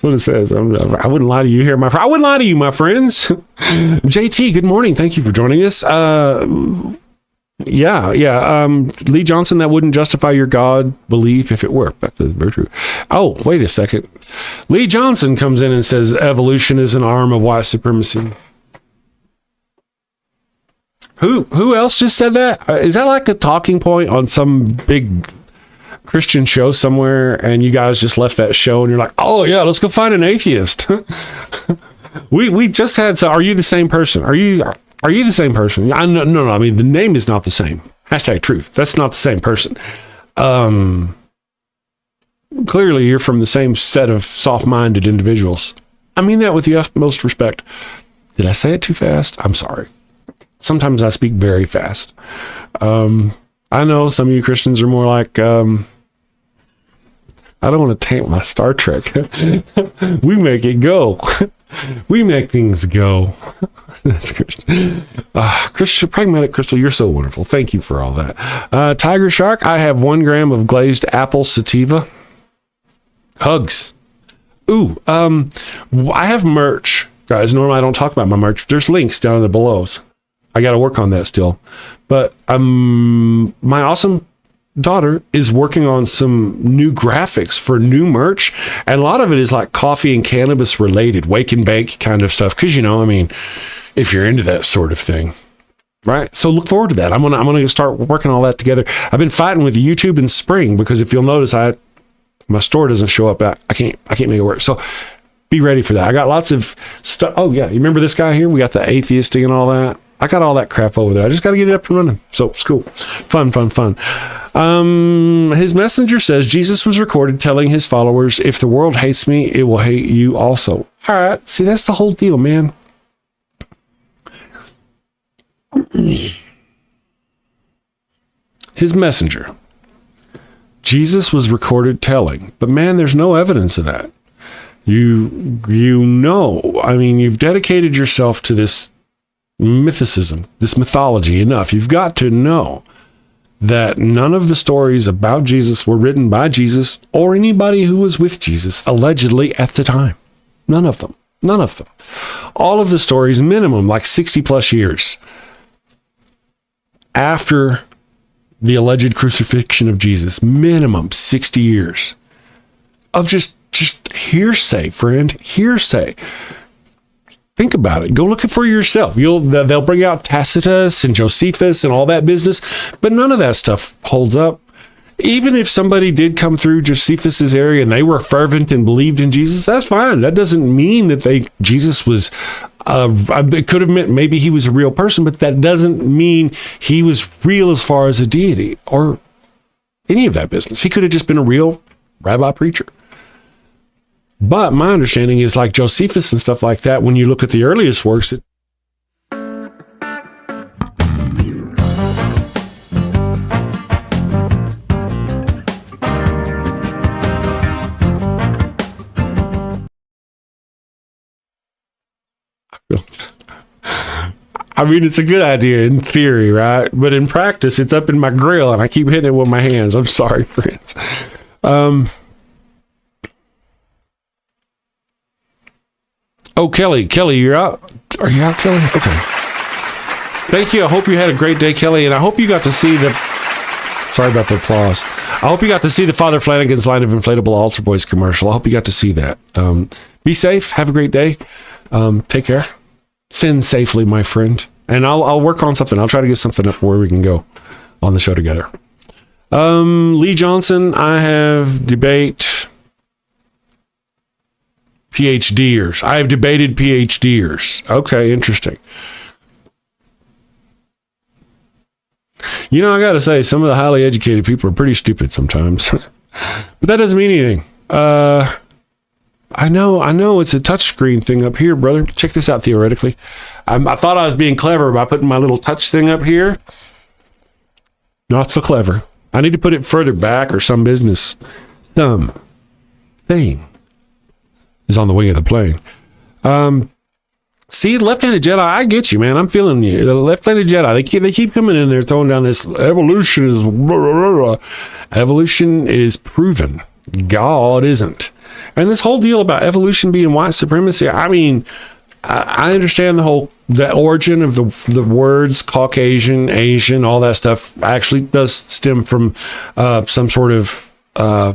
what it says. I wouldn't lie to you here, I wouldn't lie to you, my friends. JT, good morning. Thank you for joining us. Yeah. Lee Johnson, that wouldn't justify your God belief if it worked. That's very true. Oh, wait a second. Lee Johnson comes in and says evolution is an arm of white supremacy. Who else just said that? Is that like a talking point on some big Christian show somewhere, and you guys just left that show and you're like, oh yeah, let's go find an atheist? we just had, so are you the same person? Are you the same person? No, I mean, the name is not the same. Hashtag truth. That's not the same person. Clearly you're from the same set of soft-minded individuals. I mean that with the utmost respect. Did I say it too fast? I'm sorry. Sometimes I speak very fast. I know some of you Christians are more like, I don't want to taint my Star Trek. We make it go. We make things go. That's Christian. Christian, pragmatic Crystal, you're so wonderful. Thank you for all that. Tiger Shark, I have 1 gram of glazed apple sativa. Hugs. Ooh, I have merch. Guys, normally I don't talk about my merch. There's links down in the belows. I got to work on that still. But my awesome daughter is working on some new graphics for new merch, and a lot of it is like coffee and cannabis related, wake and bake kind of stuff, because if you're into that sort of thing, right? So look forward to that. I'm gonna start working all that together. I've been fighting with YouTube in spring because if you'll notice, my store doesn't show up. I can't make it work. So be ready for that. I got lots of stuff. Oh yeah, you remember this guy here? We got the atheisting and all that. I got all that crap over there. I just got to get it up and running. So it's cool. Fun. His messenger says Jesus was recorded telling his followers, if the world hates me, it will hate you also. All right. See, that's the whole deal, man. His messenger. Jesus was recorded telling. But man, there's no evidence of that. You've dedicated yourself to this mythicism, this mythology enough. You've got to know that none of the stories about Jesus were written by Jesus or anybody who was with Jesus allegedly at the time. None of them. All of the stories, minimum like 60 plus years after the alleged crucifixion of Jesus, minimum 60 years of just hearsay, friend, hearsay. Think about it. Go look it for yourself. They'll bring out Tacitus and Josephus and all that business, but none of that stuff holds up. Even if somebody did come through Josephus's area and they were fervent and believed in Jesus, that's fine. That doesn't mean that Jesus was. It could have meant maybe he was a real person, but that doesn't mean he was real as far as a deity or any of that business. He could have just been a real rabbi preacher. But my understanding is like Josephus and stuff like that, when you look at the earliest works, it's a good idea in theory, right? But in practice, it's up in my grill and I keep hitting it with my hands. I'm sorry, friends. Oh, Kelly, you're out. Are you out, Kelly? Okay. Thank you. I hope you had a great day, Kelly, and I hope you got to see sorry about the applause. I hope you got to see the Father Flanagan's line of inflatable altar boys commercial. I hope you got to see that. Be safe. Have a great day. Take care. Send safely, my friend. And I'll work on something. I'll try to get something up where we can go on the show together. Lee Johnson, I have debate PhDers. I have debated PhDers. Okay, interesting. I got to say, some of the highly educated people are pretty stupid sometimes. But that doesn't mean anything. I know it's a touchscreen thing up here, brother. Check this out theoretically. I thought I was being clever by putting my little touch thing up here. Not so clever. I need to put it further back or some business. Thing is on the wing of the plane. See, left-handed Jedi, I get you, man. I'm feeling you. The left-handed Jedi, they keep coming in there throwing down this evolution is blah, blah, blah. Evolution is proven. God isn't. And this whole deal about evolution being white supremacy, I mean, I understand the origin of the words Caucasian, Asian, all that stuff actually does stem from some sort of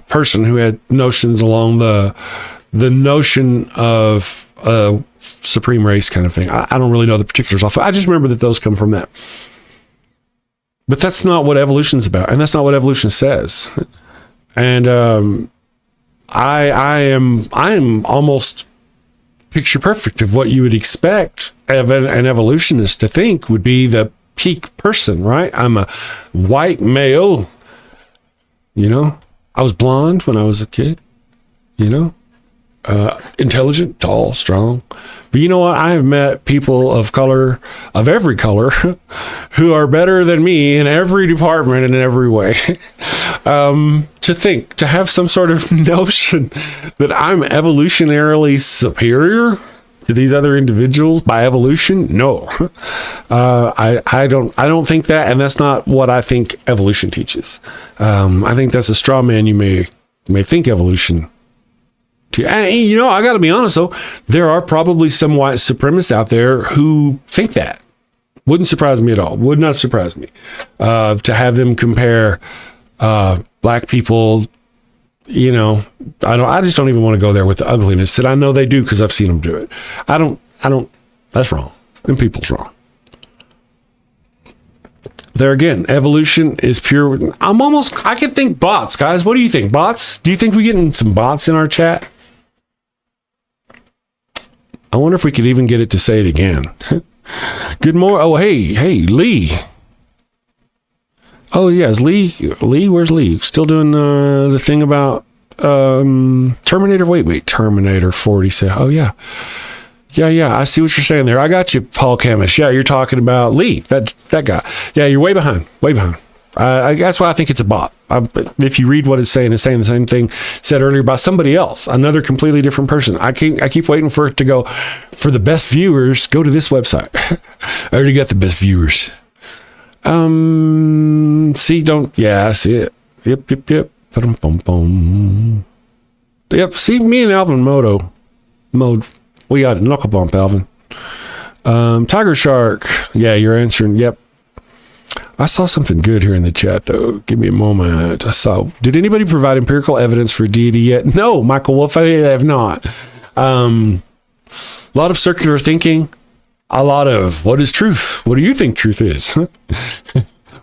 person who had notions along the notion of supreme race kind of thing. I don't really know the particulars off. I just remember that those come from that. But that's not what evolution's about, and that's not what evolution says. And I am almost picture perfect of what you would expect of an evolutionist to think would be the peak person, right? I'm a white male, I was blonde when I was a kid, intelligent, tall, strong. But you know what? I have met people of color, of every color, who are better than me in every department and in every way. To have some sort of notion that I'm evolutionarily superior to these other individuals by evolution? No. I don't think that, and that's not what I think evolution teaches. I think that's a straw man you may think evolution. I got to be honest though, there are probably some white supremacists out there who think that. Wouldn't surprise me at all. Would not surprise me to have them compare black people. I just don't even want to go there with the ugliness that I know they do because I've seen them do it. I don't. That's wrong. And people's wrong. There again, evolution is pure. I can think bots, guys. What do you think? Bots? Do you think we're getting some bots in our chat? I wonder if we could even get it to say it again. Good morning. Oh, hey, Lee. Oh, yes, Lee. Lee, where's Lee? Still doing the thing about Terminator. Wait, Terminator 40. Oh, yeah. Yeah. I see what you're saying there. I got you, Paul Camus. Yeah, you're talking about Lee, that guy. Yeah, you're way behind. That's why I think it's a bot. If you read what it's saying the same thing said earlier by somebody else, another completely different person. I keep waiting for it to go, for the best viewers, go to this website. I already got the best viewers. I see it. Yep. Yep, see, me and Alvin mode. We got it. Knuckle bump, Alvin. Tiger Shark. Yeah, you're answering. Yep. I saw something good here in the chat, though. Give me a moment. Did anybody provide empirical evidence for deity yet? No, Michael Wolf, I have not. A lot of circular thinking. A lot of, what is truth? What do you think truth is?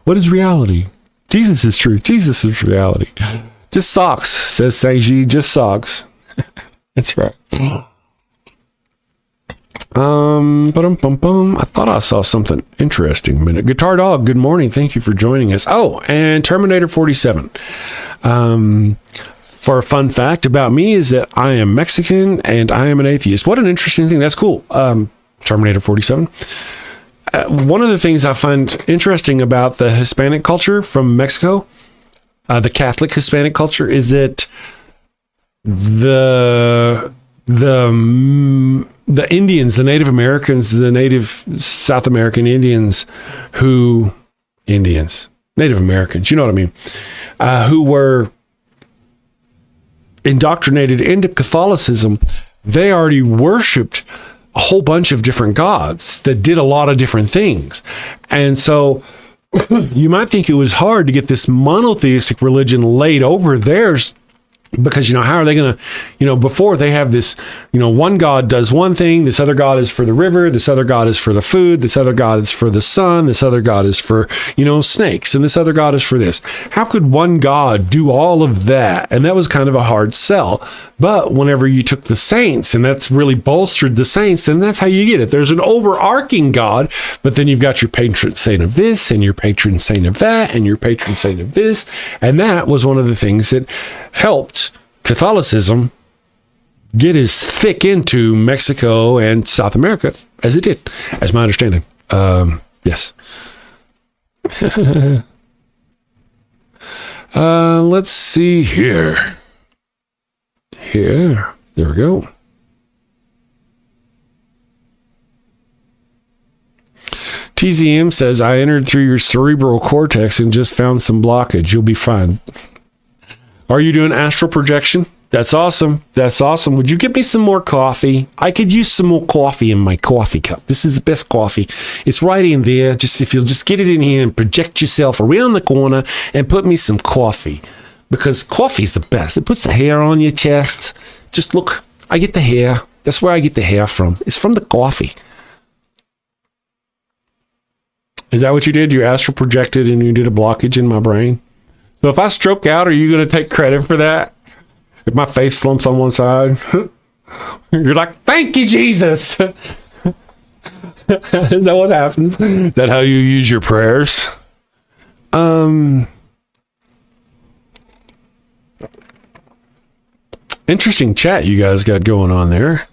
What is reality? Jesus is truth. Jesus is reality. Just socks, says Sanji. Just socks. That's right. I thought I saw something interesting a minute. Guitar Dog, good morning. Thank you for joining us. Oh, and Terminator 47. For a fun fact about me is that I am Mexican and I am an atheist. What an interesting thing. That's cool. Terminator 47. One of the things I find interesting about the Hispanic culture from Mexico, the Catholic Hispanic culture, is that the Indians, the Native Americans, the Native South American Indians, Native Americans, you know what I mean, who were indoctrinated into Catholicism, they already worshipped a whole bunch of different gods that did a lot of different things. And so you might think it was hard to get this monotheistic religion laid over theirs Because, how are they going to, before they have this, one God does one thing, this other God is for the river, this other God is for the food, this other God is for the sun, this other God is for, snakes, and this other God is for this. How could one God do all of that? And that was kind of a hard sell. But whenever you took the saints, and that's really bolstered the saints, then that's how you get it. There's an overarching God, but then you've got your patron saint of this, and your patron saint of that, and your patron saint of this. And that was one of the things that helped Catholicism get as thick into Mexico and South America as it did, as my understanding. Yes. Let's see here. There we go. TZM says, I entered through your cerebral cortex and just found some blockage. You'll be fine. Are you doing astral projection? That's awesome. That's awesome. Would you get me some more coffee? I could use some more coffee in my coffee cup. This is the best coffee. It's right in there. Just if you'll just get it in here and project yourself around the corner and put me some coffee. Because coffee's the best. It puts the hair on your chest. Just look, I get the hair. That's where I get the hair from. It's from the coffee. Is that what you did? You astral projected and you did a blockage in my brain? So if I stroke out, are you going to take credit for that? If my face slumps on one side, you're like, thank you, Jesus. Is that what happens? Is that how you use your prayers? Interesting chat you guys got going on there.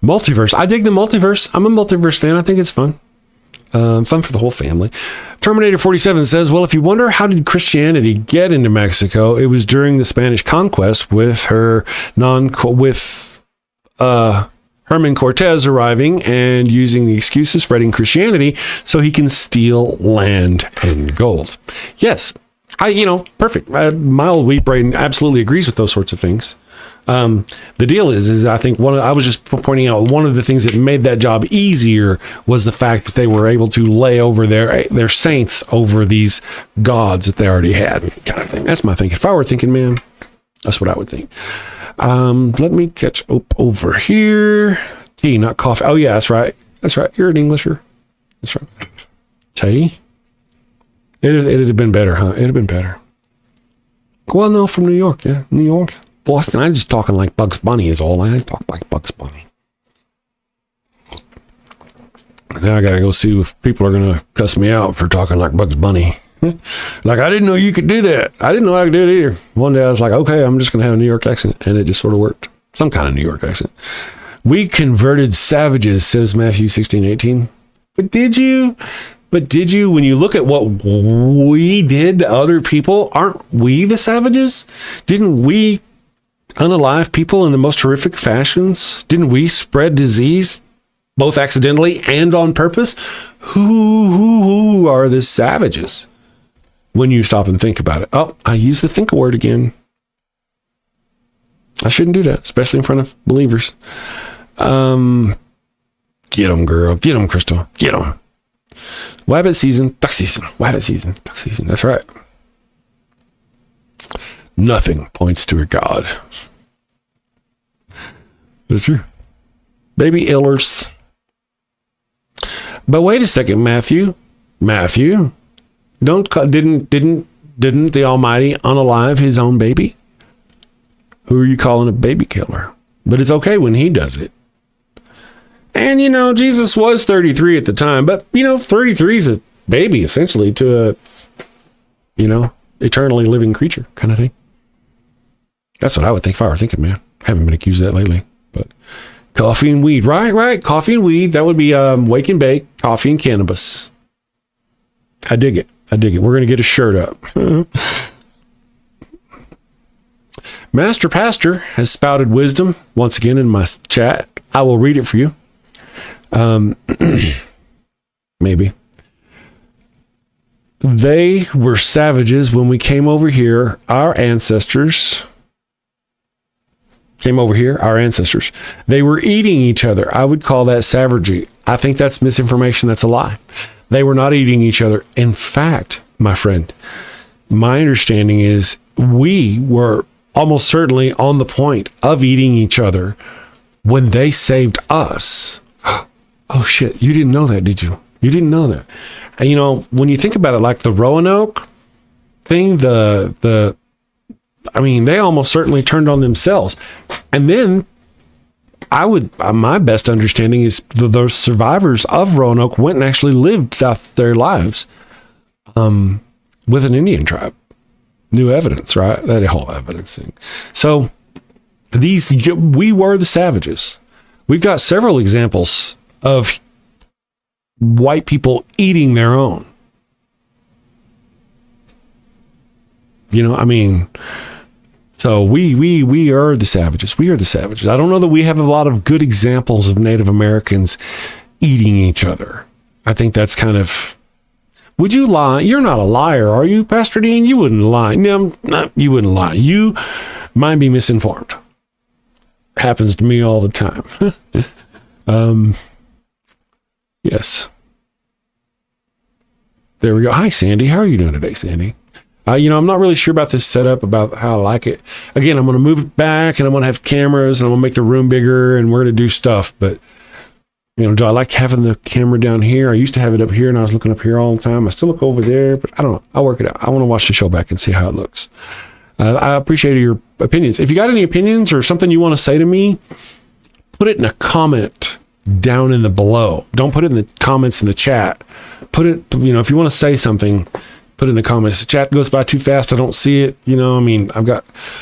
Multiverse. I dig the multiverse. I'm a multiverse fan. I think it's fun. Fun for the whole family. Terminator 47 says, well, if you wonder how did Christianity get into Mexico, it was during the Spanish conquest with Herman Cortez arriving and using the excuse of spreading Christianity so he can steal land and gold. Yes, perfect. My old wheat brain absolutely agrees with those sorts of things. The deal is I think I was just pointing out one of the things that made that job easier was the fact that they were able to lay over their saints over these gods that they already had, kind of thing. That's my thinking. If I were thinking, man, that's what I would think. Let me catch up over here. Tea, not coffee. Oh yeah, that's right. That's right. You're an Englisher. That's right. Tea. It'd have been better, huh? It'd have been better. Well, no, from New York, yeah. New York. Boston, I'm just talking like Bugs Bunny is all. I talk like Bugs Bunny. Now I gotta go see if people are gonna cuss me out for talking like Bugs Bunny. Like, I didn't know you could do that. I didn't know I could do it either. One day I was like, okay, I'm just gonna have a New York accent. And it just sort of worked. Some kind of New York accent. We converted savages, says Matthew 16:18. But did you, when you look at what we did to other people, aren't we the savages? Didn't we unalive people in the most horrific fashions? Didn't we spread disease both accidentally and on purpose? Who are the savages when you stop and think about it? Oh, I used the think word again. I shouldn't do that, especially in front of believers. Get them, girl. Get them, Crystal. Get them. Wabbit season, duck season. Wabbit season, duck season. That's right. Nothing points to a god. That's true. Baby Illers. But wait a second, Matthew. Didn't the Almighty unalive his own baby? Who are you calling a baby killer? But it's okay when he does it. And, Jesus was 33 at the time, but, 33 is a baby, essentially, to a, eternally living creature kind of thing. That's what I would think if I were thinking, man. I haven't been accused of that lately, but coffee and weed, right. Coffee and weed. That would be wake and bake, coffee and cannabis. I dig it. We're going to get a shirt up. Master Pastor has spouted wisdom once again in my chat. I will read it for you. Maybe. They were savages when we came over here. Our ancestors. They were eating each other. I would call that savagery. I think that's misinformation. That's a lie. They were not eating each other. In fact, my friend, my understanding is we were almost certainly on the point of eating each other when they saved us. Oh shit, you didn't know that, did you? You didn't know that. And you know, when you think about it, like the Roanoke thing, I mean, they almost certainly turned on themselves. And then my best understanding is those survivors of Roanoke went and actually lived out their lives with an Indian tribe. New evidence, right? That whole evidence thing. So we were the savages. We've got several examples of white people eating their own. You know, I mean, so we are the savages. We are the savages. I don't know that we have a lot of good examples of Native Americans eating each other. I think that's kind of... Would you lie? You're not a liar, are you, Pastor Dean? You wouldn't lie. No, you wouldn't lie. You might be misinformed. Happens to me all the time. Yes. There we go. Hi, Sandy. How are you doing today, Sandy? You know, I'm not really sure about this setup, about how I like it. Again, I'm going to move it back, and I'm going to have cameras, and I'm going to make the room bigger, and we're going to do stuff. But, you know, do I like having the camera down here? I used to have it up here, and I was looking up here all the time. I still look over there, but I don't know. I'll work it out. I want to watch the show back and see how it looks. I appreciate your opinions. If you got any opinions or something you want to say to me, put it in a comment down in the below. Don't put it in the comments in the chat. Put it, you know, if you want to say something, put it in the comments. The chat goes by too fast. I don't see it. You know, I mean,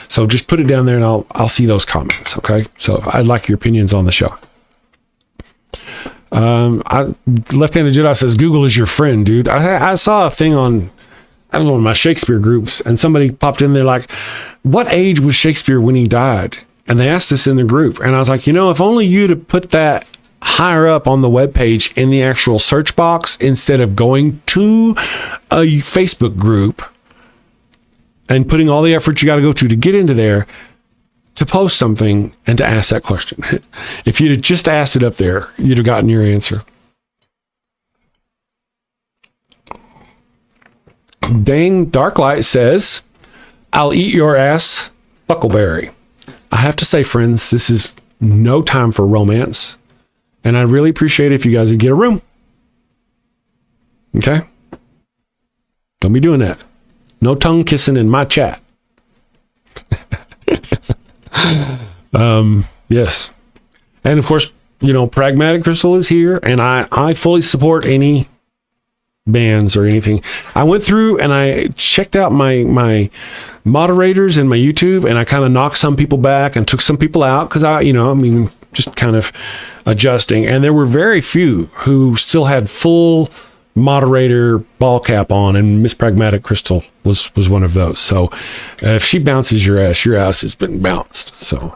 so just put it down there and I'll see those comments. Okay. So I'd like your opinions on the show. Left-handed Jedi says, Google is your friend, dude. I saw a thing on, I don't know, my Shakespeare groups, and somebody popped in there like, what age was Shakespeare when he died? And they asked us in the group. And I was like, you know, if only you'd have put that higher up on the webpage in the actual search box instead of going to a Facebook group and putting all the effort you got to go to get into there to post something and to ask that question. If you'd have just asked it up there, you'd have gotten your answer. Dang Darklight says, I'll eat your ass, Huckleberry. I have to say, friends, this is no time for romance. And I really appreciate it if you guys would get a room. Okay? Don't be doing that. No tongue kissing in my chat. Yes. And of course, you know, Pragmatic Crystal is here, and I fully support any bans or anything. I went through and I checked out my moderators in my YouTube, and I kind of knocked some people back and took some people out because just kind of adjusting. And there were very few who still had full moderator ball cap on, and Miss Pragmatic Crystal was one of those. So if she bounces your ass has been bounced. So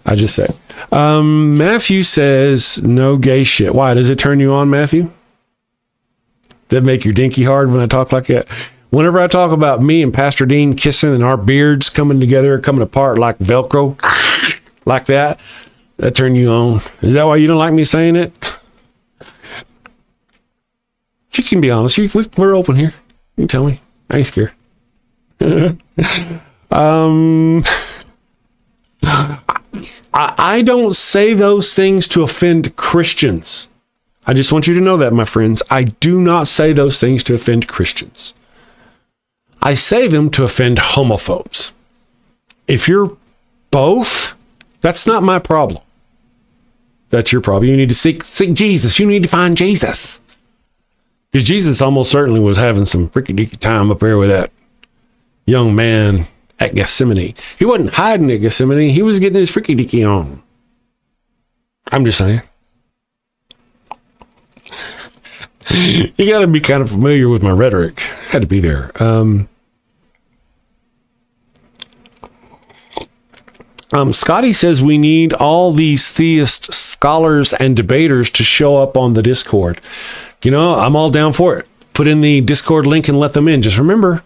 I just say, Matthew says no gay shit. Why does it turn you on, Matthew? That make your dinky hard when I talk like that? Whenever I talk about me and Pastor Dean kissing and our beards coming together, coming apart like Velcro, like that turn you on? Is that why you don't like me saying it? You can be honest. We're open here. You can tell me. I ain't scared. I don't say those things to offend Christians. I just want you to know that, my friends. I do not say those things to offend Christians. I say them to offend homophobes. If you're both, that's not my problem. That's your problem. You need to seek Jesus. You need to find Jesus. Because Jesus almost certainly was having some freaky-deaky time up there with that young man at Gethsemane. He wasn't hiding at Gethsemane. He was getting his freaky-deaky on. I'm just saying. You got to be kind of familiar with my rhetoric. Had to be there. Scotty says we need all these theist scholars and debaters to show up on the Discord. You know, I'm all down for it. Put in the Discord link and let them in. Just remember,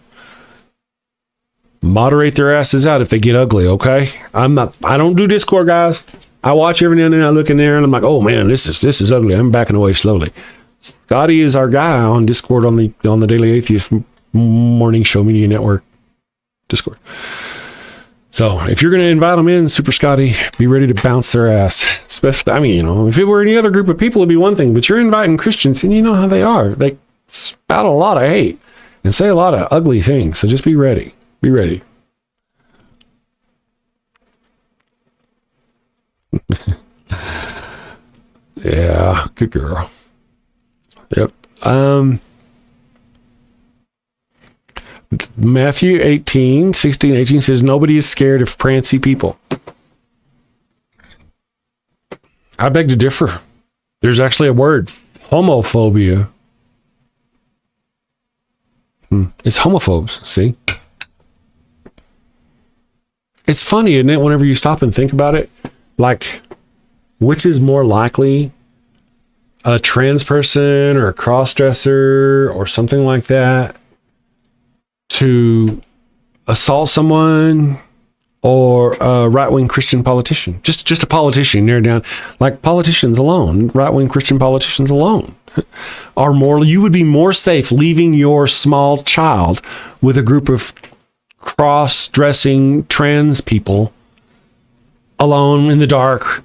moderate their asses out if they get ugly, okay? I don't do Discord, guys. I watch every now and then. I look in there and I'm like, oh man, this is ugly. I'm backing away slowly. Scotty is our guy on Discord on the Daily Atheist Morning Show Media Network Discord. So if you're going to invite them in, Super Scotty, be ready to bounce their ass. Especially, I mean, you know, if it were any other group of people, it'd be one thing, but you're inviting Christians and you know how they are. They spout a lot of hate and say a lot of ugly things. So just be ready. Be ready. Yeah, good girl. Yep. Matthew 16:18 says, nobody is scared of prancy people. I beg to differ. There's actually a word, homophobia. It's homophobes, see? It's funny, isn't it, whenever you stop and think about it? Like, which is more likely, a trans person or a cross-dresser or something like that to assault someone, or a right-wing Christian politician? Just a politician, narrowed down. Like politicians alone, right-wing Christian politicians alone are more, you would be more safe leaving your small child with a group of cross-dressing trans people alone in the dark,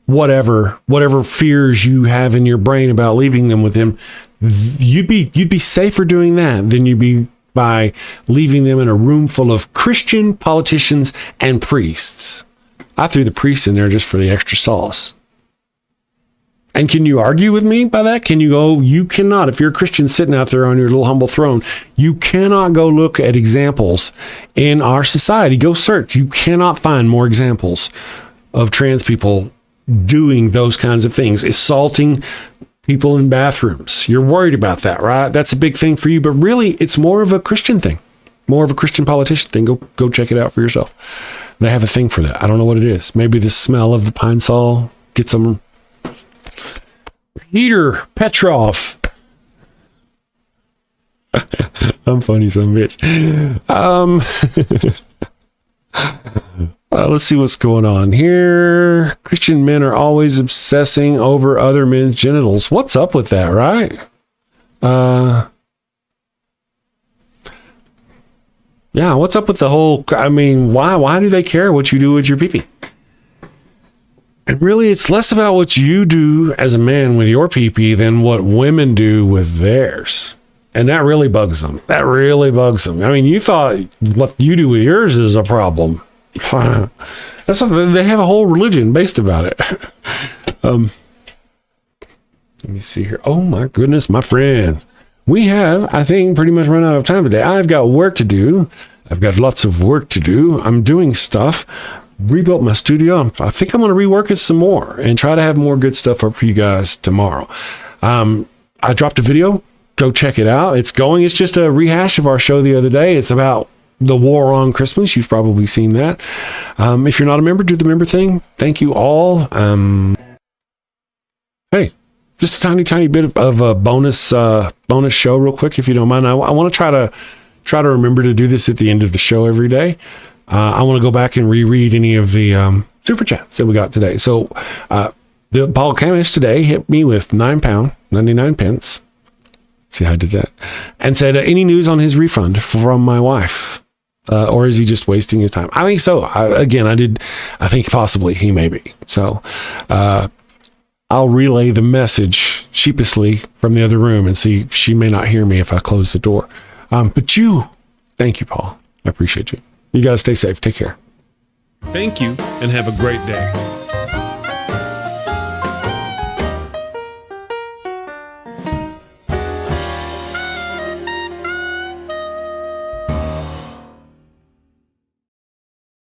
whatever fears you have in your brain about leaving them with him. You'd be safer doing that than you'd be by leaving them in a room full of Christian politicians and priests. I threw the priests in there just for the extra sauce. And can you argue with me by that? Can you go, you cannot, if you're a Christian sitting out there on your little humble throne, you cannot go look at examples in our society. Go search. You cannot find more examples of trans people doing those kinds of things, assaulting people in bathrooms. You're worried about that, right? That's a big thing for you, but really it's more of a Christian thing, more of a Christian politician thing. Go check it out for yourself. They have a thing for that. I don't know what it is. Maybe the smell of the pine sol gets them. Peter Petrov. I'm funny, son of a bitch. Let's see what's going on here. Christian men are always obsessing over other men's genitals. What's up with that, right? Yeah, what's up with the whole, I mean, why do they care what you do with your pee-pee? And really, it's less about what you do as a man with your pee-pee than what women do with theirs. And that really bugs them. That really bugs them. I mean, you thought what you do with yours is a problem. That's what they have a whole religion based about it. Let me see here. Oh my goodness, my friend. We have, I think, pretty much run out of time today. I've got work to do. I've got lots of work to do. I'm doing stuff. Rebuilt my studio. I think I'm going to rework it some more and try to have more good stuff up for you guys tomorrow. I dropped a video. Go check it out. It's going. It's just a rehash of our show the other day. It's about the war on Christmas. You've probably seen that. If you're not a member, do the member thing. Thank you all. Hey, just a tiny bit of a bonus show real quick, if you don't mind. I want to try to remember to do this at the end of the show every day. I want to go back and reread any of the super chats that we got today. So the Paul Camus today hit me with £9.99. See how I did that? And said, any news on his refund from my wife? Or is he just wasting his time? I think so. I think possibly he may be. So I'll relay the message sheepishly from the other room and see. She may not hear me if I close the door. But thank you, Paul. I appreciate you. You guys stay safe. Take care. Thank you and have a great day.